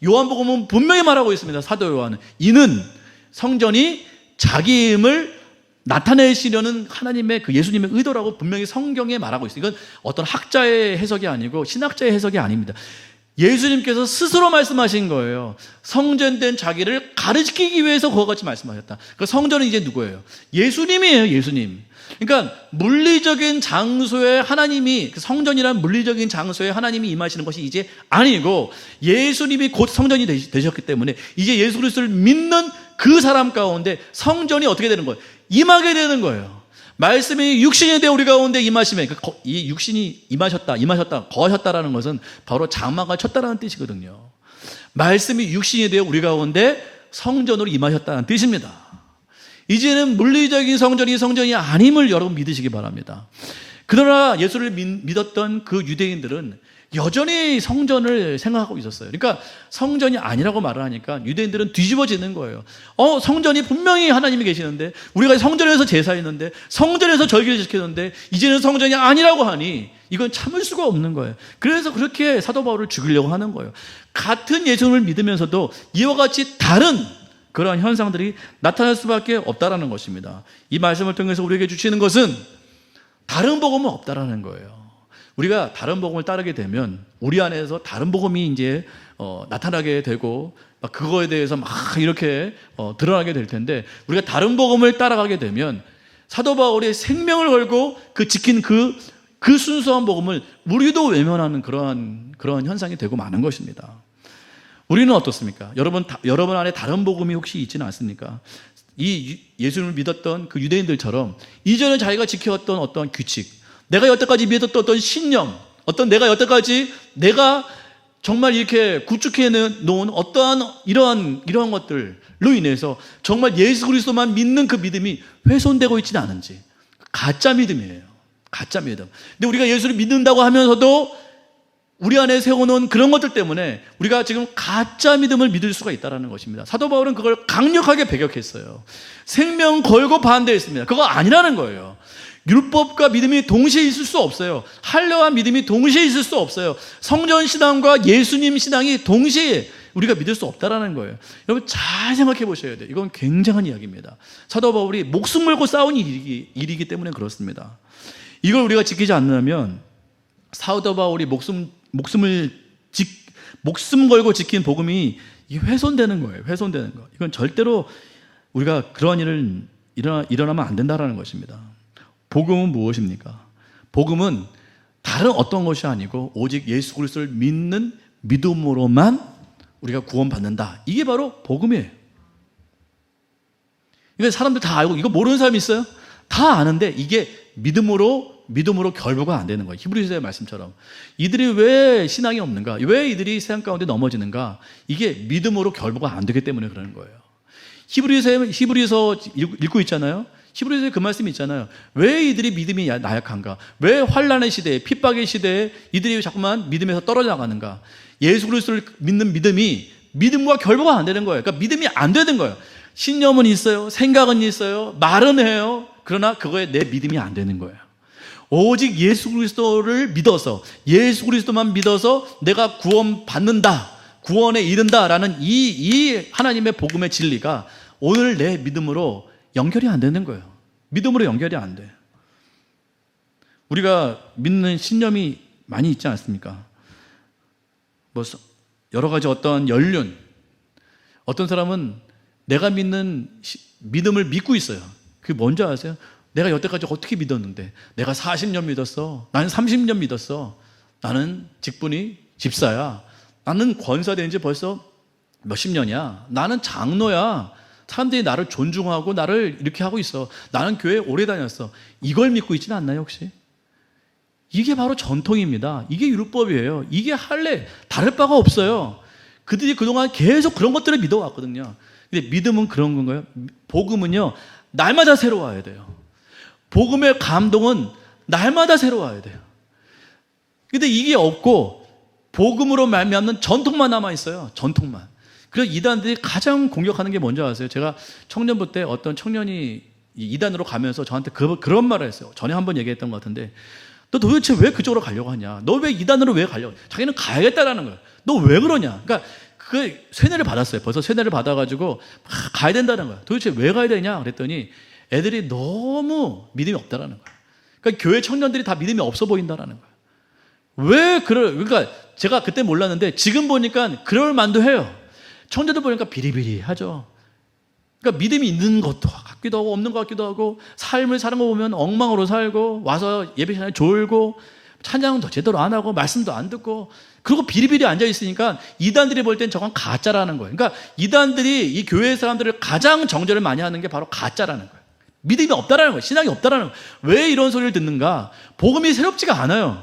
요한복음은 분명히 말하고 있습니다. 사도 요한은 이는 성전이 자기 힘을 나타내시려는 하나님의 그 예수님의 의도라고 분명히 성경에 말하고 있어요. 이건 어떤 학자의 해석이 아니고 신학자의 해석이 아닙니다. 예수님께서 스스로 말씀하신 거예요. 성전된 자기를 가르치기 위해서 그와 같이 말씀하셨다. 그 성전은 이제 누구예요? 예수님이에요. 예수님. 그러니까 물리적인 장소에 하나님이, 성전이란 물리적인 장소에 하나님이 임하시는 것이 이제 아니고 예수님이 곧 성전이 되셨기 때문에 이제 예수 그리스도를 믿는 그 사람 가운데 성전이 어떻게 되는 거예요? 임하게 되는 거예요. 말씀이 육신이 되어 우리 가운데 임하시면, 이 육신이 거하셨다라는 것은 바로 장막을 쳤다라는 뜻이거든요. 말씀이 육신이 되어 우리 가운데 성전으로 임하셨다는 뜻입니다. 이제는 물리적인 성전이 아님을 여러분 믿으시기 바랍니다. 그러나 예수를 믿었던 그 유대인들은 여전히 성전을 생각하고 있었어요. 그러니까 성전이 아니라고 말을 하니까 유대인들은 뒤집어지는 거예요. 성전이 분명히 하나님이 계시는데, 우리가 성전에서 제사했는데, 성전에서 절기를 지켰는데 이제는 성전이 아니라고 하니 이건 참을 수가 없는 거예요. 그래서 그렇게 사도 바울을 죽이려고 하는 거예요. 같은 예수를 믿으면서도 이와 같이 다른 그러한 현상들이 나타날 수밖에 없다라는 것입니다. 이 말씀을 통해서 우리에게 주시는 것은 다른 복음은 없다라는 거예요. 우리가 다른 복음을 따르게 되면 우리 안에서 다른 복음이 이제 나타나게 되고 그거에 대해서 막 이렇게 드러나게 될 텐데, 우리가 다른 복음을 따라가게 되면 사도 바울의 생명을 걸고 지킨 그 순수한 복음을 우리도 외면하는 그러한 현상이 되고 마는 것입니다. 우리는 어떻습니까? 여러분 안에 다른 복음이 혹시 있지는 않습니까? 이 예수님을 믿었던 그 유대인들처럼 이전에 자기가 지켜왔던 어떤 규칙, 내가 여태까지 믿었던 어떤 신념, 내가 여태까지 내가 정말 이렇게 구축해 놓은 어떠한 이러한 것들로 인해서 정말 예수 그리스도만 믿는 그 믿음이 훼손되고 있지는 않은지, 가짜 믿음이에요. 가짜 믿음. 근데 우리가 예수를 믿는다고 하면서도 우리 안에 세워놓은 그런 것들 때문에 우리가 지금 가짜 믿음을 믿을 수가 있다는 것입니다. 사도 바울은 그걸 강력하게 배격했어요. 생명 걸고 반대했습니다. 그거 아니라는 거예요. 율법과 믿음이 동시에 있을 수 없어요. 할례와 믿음이 동시에 있을 수 없어요. 성전 신앙과 예수님 신앙이 동시에 우리가 믿을 수 없다라는 거예요. 여러분 잘 생각해 보셔야 돼요. 이건 굉장한 이야기입니다. 사도 바울이 목숨 걸고 싸운 일이기 때문에 그렇습니다. 이걸 우리가 지키지 않는다면 사도 바울이 목숨 걸고 지킨 복음이 이게 훼손되는 거예요. 훼손되는 거. 이건 절대로 우리가 그러한 일을 일어나면 안 된다라는 것입니다. 복음은 무엇입니까? 복음은 다른 어떤 것이 아니고 오직 예수 그리스도를 믿는 믿음으로만 우리가 구원받는다. 이게 바로 복음이에요. 이거 사람들 다 알고 이거 모르는 사람이 있어요? 다 아는데 이게 믿음으로 결부가 안 되는 거예요. 히브리서의 말씀처럼. 이들이 왜 신앙이 없는가? 왜 이들이 세상 가운데 넘어지는가? 이게 믿음으로 결부가 안 되기 때문에 그러는 거예요. 히브리서 읽고 있잖아요. 히브리서에 그 말씀이 있잖아요. 왜 이들이 믿음이 나약한가? 왜 환난의 시대에, 핍박의 시대에 이들이 자꾸만 믿음에서 떨어져 나가는가? 예수 그리스도를 믿는 믿음이 믿음과 결부가 안 되는 거예요. 그러니까 믿음이 안 되는 거예요. 신념은 있어요. 생각은 있어요. 말은 해요. 그러나 그거에 내 믿음이 안 되는 거예요. 오직 예수 그리스도를 믿어서, 예수 그리스도만 믿어서 내가 구원받는다, 구원에 이른다라는 이 하나님의 복음의 진리가 오늘 내 믿음으로 연결이 안 되는 거예요. 믿음으로 연결이 안 돼. 우리가 믿는 신념이 많이 있지 않습니까? 여러 가지 어떤 연륜. 어떤 사람은 내가 믿는 믿음을 믿고 있어요. 그게 뭔지 아세요? 내가 여태까지 어떻게 믿었는데, 내가 40년 믿었어. 나는 30년 믿었어. 나는 직분이 집사야. 나는 권사된 지 벌써 몇십 년이야. 나는 장로야. 사람들이 나를 존중하고 나를 이렇게 하고 있어. 나는 교회 오래 다녔어. 이걸 믿고 있지는 않나요, 혹시? 이게 바로 전통입니다. 이게 율법이에요. 이게 할례, 다를 바가 없어요. 그들이 그동안 계속 그런 것들을 믿어왔거든요. 근데 믿음은 그런 건가요? 복음은요, 날마다 새로워야 돼요. 복음의 감동은 날마다 새로워야 돼요. 근데 이게 없고 복음으로 말미암는 전통만 남아있어요. 전통만. 그래서 이단들이 가장 공격하는 게 뭔지 아세요? 제가 청년부 때 어떤 청년이 이단으로 가면서 저한테 그런 말을 했어요. 전에 한번 얘기했던 것 같은데, 너 도대체 왜 그쪽으로 가려고 하냐? 너 왜 이단으로 왜 가려고 하냐? 자기는 가야겠다라는 거예요. 너 왜 그러냐? 그러니까 그 세뇌를 받았어요. 벌써 세뇌를 받아가지고 가야 된다는 거예요. 도대체 왜 가야 되냐? 그랬더니 애들이 너무 믿음이 없다라는 거예요. 그러니까 교회 청년들이 다 믿음이 없어 보인다라는 거예요. 그러니까 제가 그때 몰랐는데 지금 보니까 그럴 만도 해요. 청년들 보니까 비리비리하죠. 그러니까 믿음이 있는 것도 같기도 하고 없는 것 같기도 하고, 삶을 사는 거 보면 엉망으로 살고, 와서 예배 시간에 졸고, 찬양도 제대로 안 하고, 말씀도 안 듣고, 그리고 비리비리 앉아 있으니까 이단들이 볼 땐 저건 가짜라는 거예요. 그러니까 이단들이 이 교회 사람들을 가장 정죄를 많이 하는 게 바로 가짜라는 거예요. 믿음이 없다라는 거예요. 신앙이 없다라는 거예요. 왜 이런 소리를 듣는가? 복음이 새롭지가 않아요.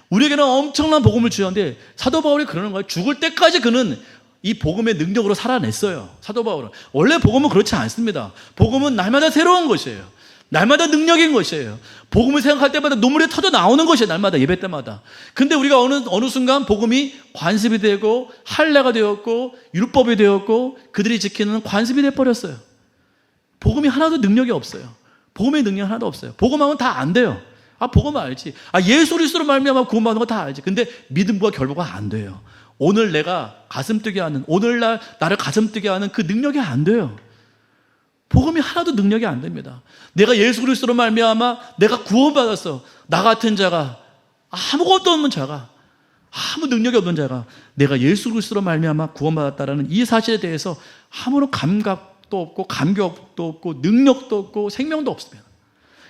우리에게는 엄청난 복음을 주셨는데 사도 바울이 그러는 거예요. 죽을 때까지 그는 이 복음의 능력으로 살아냈어요. 사도 바울은. 원래 복음은 그렇지 않습니다. 복음은 날마다 새로운 것이에요. 날마다 능력인 것이에요. 복음을 생각할 때마다 눈물이 터져 나오는 것이에요. 날마다 예배 때마다. 근데 우리가 어느 순간 복음이 관습이 되고 할례가 되었고 율법이 되었고 그들이 지키는 관습이 돼버렸어요. 복음이 하나도 능력이 없어요. 복음의 능력이 하나도 없어요. 복음하면 다 안 돼요. 복음은 알지. 예수 그리스도로 말미암아 구원받는 거 다 알지. 근데 믿음과 결부가 안 돼요. 오늘 내가 가슴 뛰게 하는, 오늘날 나를 가슴 뛰게 하는 그 능력이 안 돼요. 복음이 하나도 능력이 안 됩니다. 내가 예수 그리스도로 말미암아 내가 구원받았어. 나 같은 자가, 아무것도 없는 자가, 아무 능력이 없는 자가 내가 예수 그리스도로 말미암아 구원받았다라는 이 사실에 대해서 아무런 감각도 없고 감격도 없고 능력도 없고 생명도 없습니다.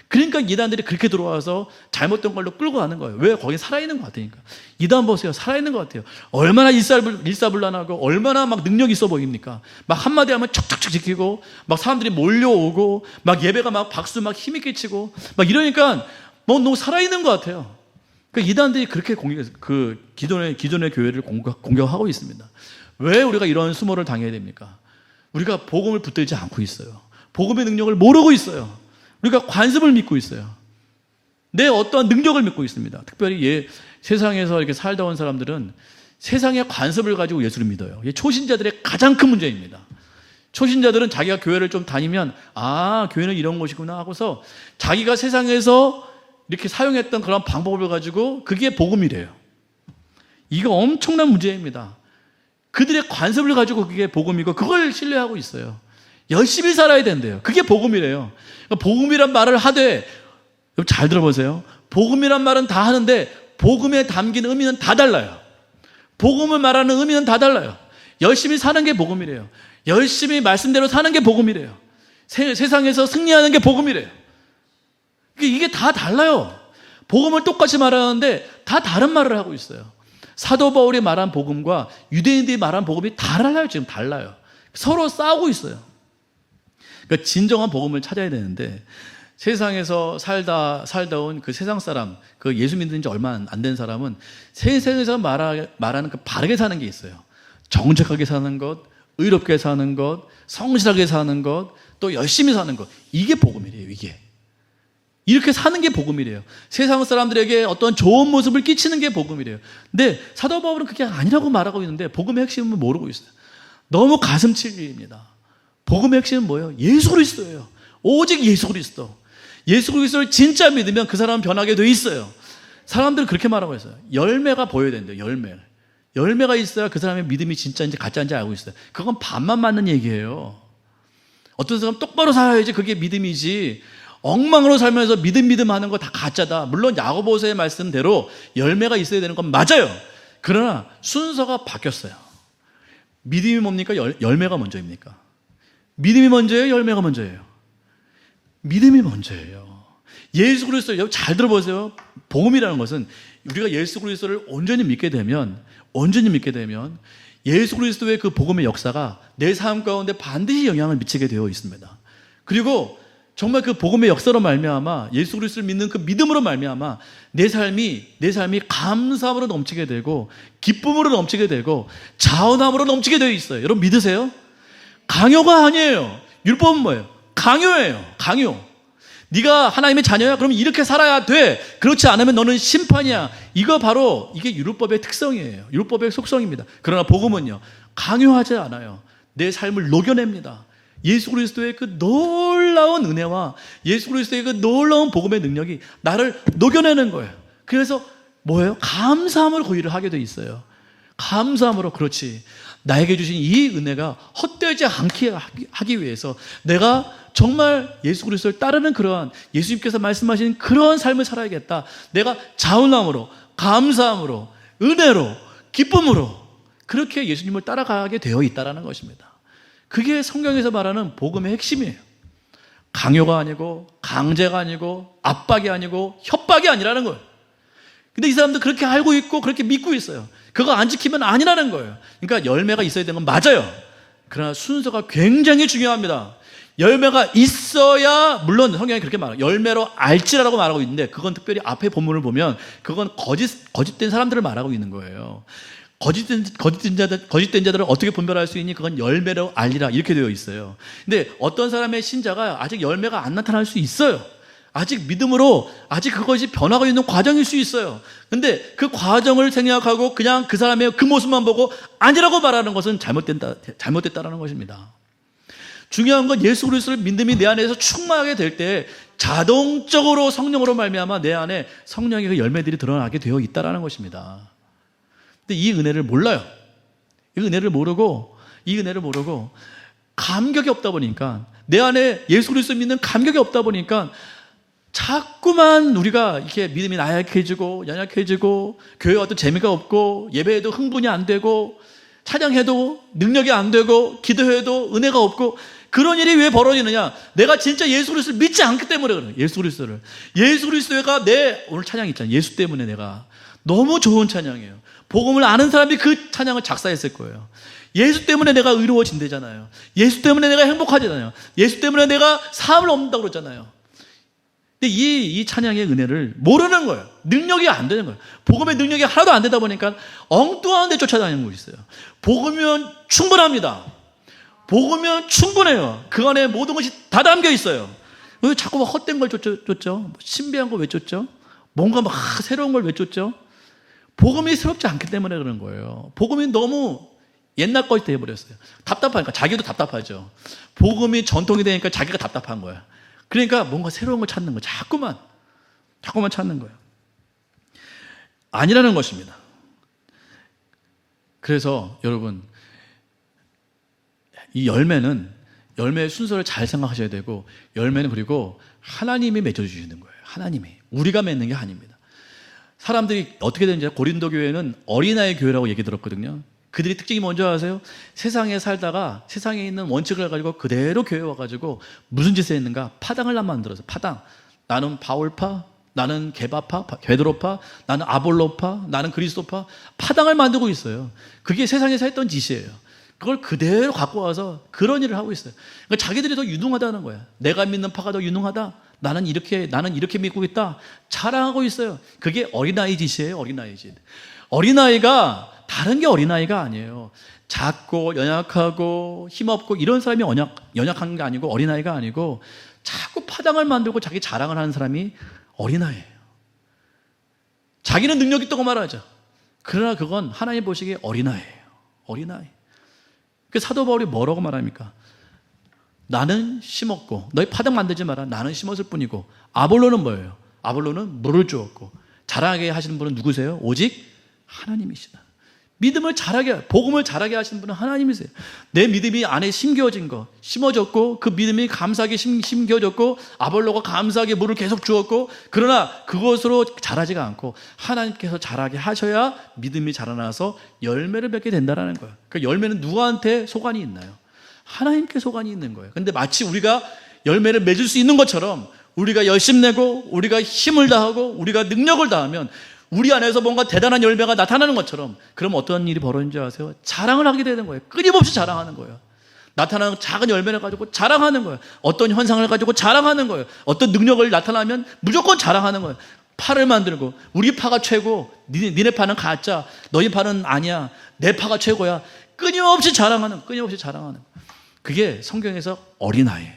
그러니까 이단들이 그렇게 들어와서 잘못된 걸로 끌고 가는 거예요. 왜? 거기 살아있는 것 같으니까. 이단 보세요. 살아있는 것 같아요. 얼마나 일사불란하고 얼마나 막 능력 있어 보입니까? 막 한마디 하면 척척척 지키고 막 사람들이 몰려오고 막 예배가 막 박수 막 힘있게 치고 막 이러니까 뭐 너무 살아있는 것 같아요. 그러니까 이단들이 그렇게 기존의 교회를 공격하고 있습니다. 왜 우리가 이런 수모를 당해야 됩니까? 우리가 복음을 붙들지 않고 있어요. 복음의 능력을 모르고 있어요. 우리가 관습을 믿고 있어요. 내 어떠한 능력을 믿고 있습니다. 특별히 세상에서 이렇게 살다 온 사람들은 세상의 관습을 가지고 예수를 믿어요. 이게 초신자들의 가장 큰 문제입니다. 초신자들은 자기가 교회를 좀 다니면 교회는 이런 곳이구나 하고서 자기가 세상에서 이렇게 사용했던 그런 방법을 가지고 그게 복음이래요. 이거 엄청난 문제입니다. 그들의 관습을 가지고 그게 복음이고 그걸 신뢰하고 있어요. 열심히 살아야 된대요. 그게 복음이래요. 그러니까 복음이란 말을 하되, 잘 들어보세요. 복음이란 말은 다 하는데 복음에 담긴 의미는 다 달라요. 복음을 말하는 의미는 다 달라요. 열심히 사는 게 복음이래요. 열심히 말씀대로 사는 게 복음이래요. 세상에서 승리하는 게 복음이래요. 이게 다 달라요. 복음을 똑같이 말하는데 다 다른 말을 하고 있어요. 사도 바울이 말한 복음과 유대인들이 말한 복음이 달라요. 지금 달라요. 서로 싸우고 있어요. 그러니까 진정한 복음을 찾아야 되는데 세상에서 살다 온 그 세상 사람, 그 예수 믿는 지 얼마 안 된 사람은 세상에서 말하는 그 바르게 사는 게 있어요. 정직하게 사는 것, 의롭게 사는 것, 성실하게 사는 것, 또 열심히 사는 것. 이게 복음이래요, 이게. 이렇게 사는 게 복음이래요. 세상 사람들에게 어떤 좋은 모습을 끼치는 게 복음이래요. 근데 사도 바울은 그게 아니라고 말하고 있는데 복음의 핵심은 모르고 있어요. 너무 가슴칠 일입니다. 복음의 핵심은 뭐예요? 예수 그리스도예요. 오직 예수 그리스도. 예수 그리스도를 진짜 믿으면 그 사람은 변하게 돼 있어요. 사람들은 그렇게 말하고 있어요. 열매가 보여야 된대요. 열매가 있어야 그 사람의 믿음이 진짜인지 가짜인지 알고 있어요. 그건 반만 맞는 얘기예요. 어떤 사람은 똑바로 살아야지 그게 믿음이지, 엉망으로 살면서 믿음 하는 거 다 가짜다. 물론 야고보서의 말씀대로 열매가 있어야 되는 건 맞아요. 그러나 순서가 바뀌었어요. 믿음이 뭡니까? 열매가 먼저입니까? 믿음이 먼저예요? 열매가 먼저예요? 믿음이 먼저예요. 예수 그리스도, 잘 들어보세요. 복음이라는 것은 우리가 예수 그리스도를 온전히 믿게 되면 예수 그리스도의 그 복음의 역사가 내 삶 가운데 반드시 영향을 미치게 되어 있습니다. 그리고 정말 그 복음의 역사로 말미암아 예수 그리스도를 믿는 그 믿음으로 말미암아 내 삶이 감사함으로 넘치게 되고 기쁨으로 넘치게 되고 자원함으로 넘치게 되어 있어요. 여러분 믿으세요? 강요가 아니에요. 율법은 뭐예요? 강요예요. 강요. 네가 하나님의 자녀야? 그럼 이렇게 살아야 돼. 그렇지 않으면 너는 심판이야. 이게 율법의 특성이에요. 율법의 속성입니다. 그러나 복음은요, 강요하지 않아요. 내 삶을 녹여냅니다. 예수 그리스도의 그 놀라운 은혜와 예수 그리스도의 그 놀라운 복음의 능력이 나를 녹여내는 거예요. 그래서 뭐예요? 감사함으로 그 일을 하게 돼 있어요. 감사함으로. 그렇지. 나에게 주신 이 은혜가 헛되지 않게 하기 위해서 내가 정말 예수 그리스도를 따르는 그러한, 예수님께서 말씀하신 그러한 삶을 살아야겠다. 내가 자원함으로, 감사함으로, 은혜로, 기쁨으로 그렇게 예수님을 따라가게 되어 있다는 것입니다. 그게 성경에서 말하는 복음의 핵심이에요. 강요가 아니고 강제가 아니고 압박이 아니고 협박이 아니라는 거예요. 근데 이 사람들 그렇게 알고 있고 그렇게 믿고 있어요. 그거 안 지키면 아니라는 거예요. 그러니까 열매가 있어야 되는 건 맞아요. 그러나 순서가 굉장히 중요합니다. 열매가 있어야, 물론 성경이 그렇게 말해요. 열매로 알지라고 말하고 있는데 그건 특별히 앞에 본문을 보면 그건 거짓된 사람들을 말하고 있는 거예요. 거짓된 자들을 어떻게 분별할 수 있니? 그건 열매로 알리라, 이렇게 되어 있어요. 근데 어떤 사람의 신자가 아직 열매가 안 나타날 수 있어요. 아직 믿음으로 아직 그것이 변하고 있는 과정일 수 있어요. 근데 그 과정을 생략하고 그냥 그 사람의 그 모습만 보고 아니라고 말하는 것은 잘못됐다라는 것입니다. 중요한 건 예수 그리스도를 믿음이 내 안에서 충만하게 될 때 자동적으로 성령으로 말미암아 내 안에 성령의 그 열매들이 드러나게 되어 있다라는 것입니다. 근데 이 은혜를 몰라요. 이 은혜를 모르고 감격이 없다 보니까, 내 안에 예수 그리스도 믿는 감격이 없다 보니까 자꾸만 우리가 이렇게 믿음이 연약해지고 교회에 와도 재미가 없고 예배에도 흥분이 안 되고 찬양해도 능력이 안 되고 기도해도 은혜가 없고, 그런 일이 왜 벌어지느냐? 내가 진짜 예수 그리스도를 믿지 않기 때문에 그래요. 예수 그리스도를. 예수 그리스도가 오늘 찬양 있잖아요. 예수 때문에 내가. 너무 좋은 찬양이에요. 복음을 아는 사람이 그 찬양을 작사했을 거예요. 예수 때문에 내가 의로워진대잖아요. 예수 때문에 내가 행복하잖아요. 예수 때문에 내가 사함을 얻는다고 그러잖아요. 근데 이 찬양의 은혜를 모르는 거예요. 능력이 안 되는 거예요. 복음의 능력이 하나도 안 되다 보니까 엉뚱한 데 쫓아다니는 거 있어요. 복음이면 충분합니다. 복음이면 충분해요. 그 안에 모든 것이 다 담겨 있어요. 왜 자꾸 막 헛된 걸 쫓죠? 신비한 걸 왜 쫓죠? 뭔가 막 새로운 걸 왜 쫓죠? 복음이 새롭지 않기 때문에 그런 거예요. 복음이 너무 옛날 것이 되어버렸어요. 답답하니까 자기도 답답하죠. 복음이 전통이 되니까 자기가 답답한 거야. 그러니까 뭔가 새로운 걸 찾는 거예요. 자꾸만 찾는 거예요. 아니라는 것입니다. 그래서 여러분, 이 열매의 순서를 잘 생각하셔야 되고, 열매는 그리고 하나님이 맺어주시는 거예요. 하나님이. 우리가 맺는 게 아닙니다. 사람들이 어떻게 되는지, 고린도 교회는 어린아이 교회라고 얘기 들었거든요. 그들이 특징이 뭔지 아세요? 세상에 살다가 세상에 있는 원칙을 가지고 그대로 교회에 와가지고 무슨 짓을 했는가? 파당을 만들어서 파당. 나는 바울파, 나는 게바파, 베드로파, 나는 아볼로파, 나는 그리스도파. 파당을 만들고 있어요. 그게 세상에서 했던 짓이에요. 그걸 그대로 갖고 와서 그런 일을 하고 있어요. 그러니까 자기들이 더 유능하다는 거야. 내가 믿는 파가 더 유능하다. 나는 이렇게 믿고 있다. 자랑하고 있어요. 그게 어린아이 짓이에요. 어린아이 짓. 어린아이가 다른 게 어린아이가 아니에요. 작고 연약하고 힘없고 이런 사람이 연약한 게 아니고 어린아이가 아니고 자꾸 파당을 만들고 자기 자랑을 하는 사람이 어린아이예요. 자기는 능력 있다고 말하죠. 그러나 그건 하나님 보시기에 어린아이예요. 어린아이. 그 사도 바울이 뭐라고 말합니까? 나는 심었고 너희 파당 만들지 마라. 나는 심었을 뿐이고. 아볼로는 뭐예요? 아볼로는 물을 주었고. 자라게 하시는 분은 누구세요? 오직 하나님이시다. 믿음을 자라게, 복음을 자라게 하시는 분은 하나님이세요. 내 믿음이 안에 심겨진 거, 심어졌고 그 믿음이 감사하게 심겨졌고 아볼로가 감사하게 물을 계속 주었고, 그러나 그것으로 자라지가 않고 하나님께서 자라게 하셔야 믿음이 자라나서 열매를 맺게 된다는 거예요. 그 열매는 누구한테 소관이 있나요? 하나님께 소관이 있는 거예요. 근데 마치 우리가 열매를 맺을 수 있는 것처럼 우리가 열심 내고 우리가 힘을 다하고 우리가 능력을 다하면 우리 안에서 뭔가 대단한 열매가 나타나는 것처럼, 그럼 어떤 일이 벌어지는지 아세요? 자랑을 하게 되는 거예요. 끊임없이 자랑하는 거예요. 나타나는 작은 열매를 가지고 자랑하는 거예요. 어떤 현상을 가지고 자랑하는 거예요. 어떤 능력을 나타나면 무조건 자랑하는 거예요. 파를 만들고 우리 파가 최고, 니네 파는 가짜, 너희 파는 아니야, 내 파가 최고야. 끊임없이 자랑하는. 그게 성경에서 어린아이예요.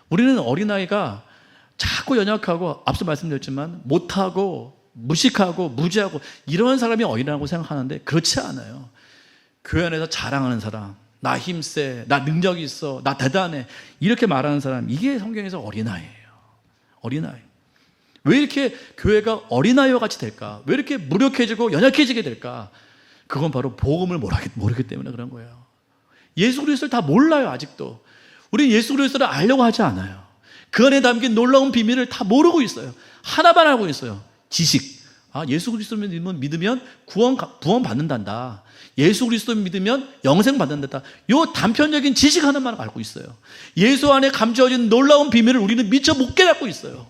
우리는 어린아이가 자꾸 연약하고 앞서 말씀드렸지만 못하고 무식하고 무지하고 이런 사람이 어린아이라고 생각하는데 그렇지 않아요. 교회 안에서 자랑하는 사람, 나 힘세, 나 능력이 있어, 나 대단해, 이렇게 말하는 사람, 이게 성경에서 어린아이예요. 어린아이. 왜 이렇게 교회가 어린아이와 같이 될까? 왜 이렇게 무력해지고 연약해지게 될까? 그건 바로 복음을 모르기 때문에 그런 거예요. 예수 그리스도를 다 몰라요. 아직도 우리 예수 그리스도를 알려고 하지 않아요. 그 안에 담긴 놀라운 비밀을 다 모르고 있어요. 하나만 알고 있어요. 지식. 예수 그리스도를 믿으면 구원 받는단다. 예수 그리스도를 믿으면 영생 받는단다. 요 단편적인 지식 하나만 알고 있어요. 예수 안에 감추어진 놀라운 비밀을 우리는 미처 못 깨닫고 있어요.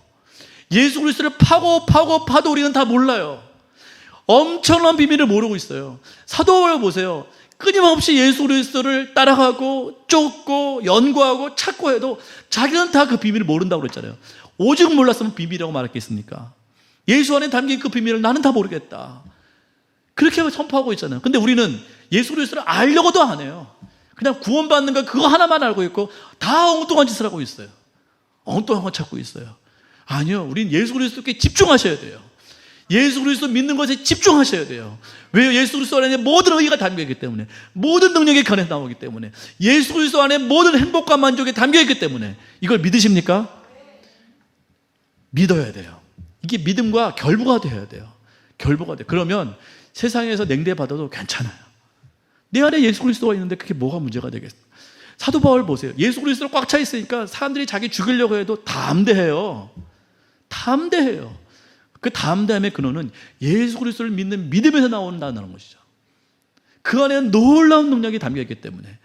예수 그리스도를 파도 우리는 다 몰라요. 엄청난 비밀을 모르고 있어요. 사도 바울 보세요. 끊임없이 예수 그리스도를 따라가고 쫓고 연구하고 찾고 해도 자기는 다 그 비밀을 모른다고 그랬잖아요. 오직 몰랐으면 비밀이라고 말했겠습니까? 예수 안에 담긴 그 비밀을 나는 다 모르겠다. 그렇게 선포하고 있잖아요. 근데 우리는 예수 그리스도를 알려고도 안 해요. 그냥 구원받는 거 그거 하나만 알고 있고 다 엉뚱한 짓을 하고 있어요. 엉뚱한 거 찾고 있어요. 아니요. 우린 예수 그리스도께 집중하셔야 돼요. 예수 그리스도 믿는 것에 집중하셔야 돼요. 왜요? 예수 그리스도 안에 모든 의의가 담겨있기 때문에, 모든 능력이 견해 나오기 때문에, 예수 그리스도 안에 모든 행복과 만족이 담겨있기 때문에. 이걸 믿으십니까? 믿어야 돼요. 이게 믿음과 결부가 되어야 돼요. 결부가 돼요. 그러면 세상에서 냉대받아도 괜찮아요. 내 안에 예수 그리스도가 있는데 그게 뭐가 문제가 되겠어요? 사도 바울 보세요. 예수 그리스도로 꽉 차 있으니까 사람들이 자기 죽이려고 해도 담대해요. 그 담대함의 근원은 예수 그리스도를 믿는 믿음에서 나온다는 것이죠. 그 안에는 놀라운 능력이 담겨있기 때문에.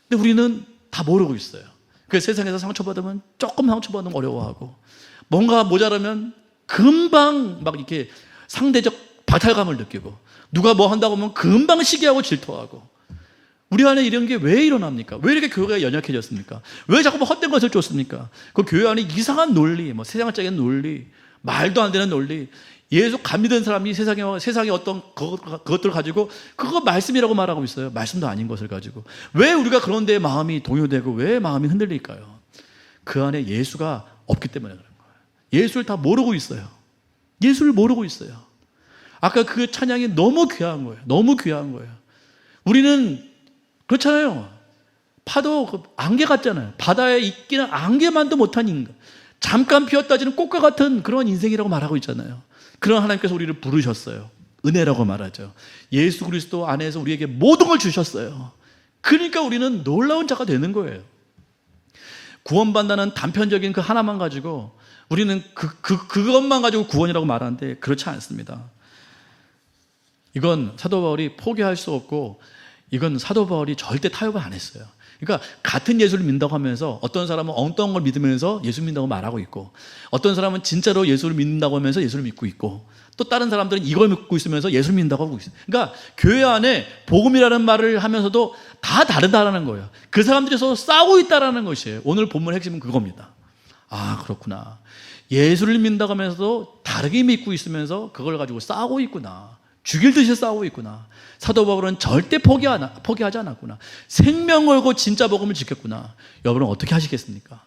근데 우리는 다 모르고 있어요. 그 세상에서 상처받으면 조금 상처받으면 어려워하고, 뭔가 모자라면 금방 막 이렇게 상대적 박탈감을 느끼고, 누가 뭐 한다고 하면 금방 시기하고 질투하고. 우리 안에 이런 게 왜 일어납니까? 왜 이렇게 교회가 연약해졌습니까? 왜 자꾸 뭐 헛된 것을 쫓습니까? 그 교회 안에 이상한 논리, 뭐 세상적인 논리, 말도 안 되는 논리, 예수 감 믿은 사람이 세상에 어떤 그것들을 가지고 그거 말씀이라고 말하고 있어요. 말씀도 아닌 것을 가지고. 왜 우리가 그런 데에 마음이 동요되고 왜 마음이 흔들릴까요? 그 안에 예수가 없기 때문에 그런 거예요. 예수를 다 모르고 있어요. 예수를 모르고 있어요. 아까 그 찬양이 너무 귀한 거예요. 너무 귀한 거예요. 우리는 그렇잖아요. 파도 그 안개 같잖아요. 바다에 있기는 안개만도 못한 인간. 잠깐 피었다지는 꽃과 같은 그런 인생이라고 말하고 있잖아요. 그런 하나님께서 우리를 부르셨어요. 은혜라고 말하죠. 예수 그리스도 안에서 우리에게 모든 걸 주셨어요. 그러니까 우리는 놀라운 자가 되는 거예요. 구원받는다는 단편적인 그 하나만 가지고 우리는 그것만 가지고 구원이라고 말하는데 그렇지 않습니다. 이건 사도 바울이 포기할 수 없고, 이건 사도 바울이 절대 타협을 안 했어요. 그러니까 같은 예수를 믿는다고 하면서 어떤 사람은 엉뚱한 걸 믿으면서 예수 믿는다고 말하고 있고, 어떤 사람은 진짜로 예수를 믿는다고 하면서 예수를 믿고 있고, 또 다른 사람들은 이걸 믿고 있으면서 예수를 믿는다고 하고 있어요. 그러니까 교회 안에 복음이라는 말을 하면서도 다 다르다라는 거예요. 그 사람들이 서로 싸우고 있다라는 것이에요. 오늘 본문 핵심은 그겁니다. 아, 그렇구나. 예수를 믿는다고 하면서도 다르게 믿고 있으면서 그걸 가지고 싸우고 있구나. 죽일 듯이 싸우고 있구나. 사도 바울은 절대 포기하지 않았구나. 생명 걸고 진짜 복음을 지켰구나. 여러분은 어떻게 하시겠습니까?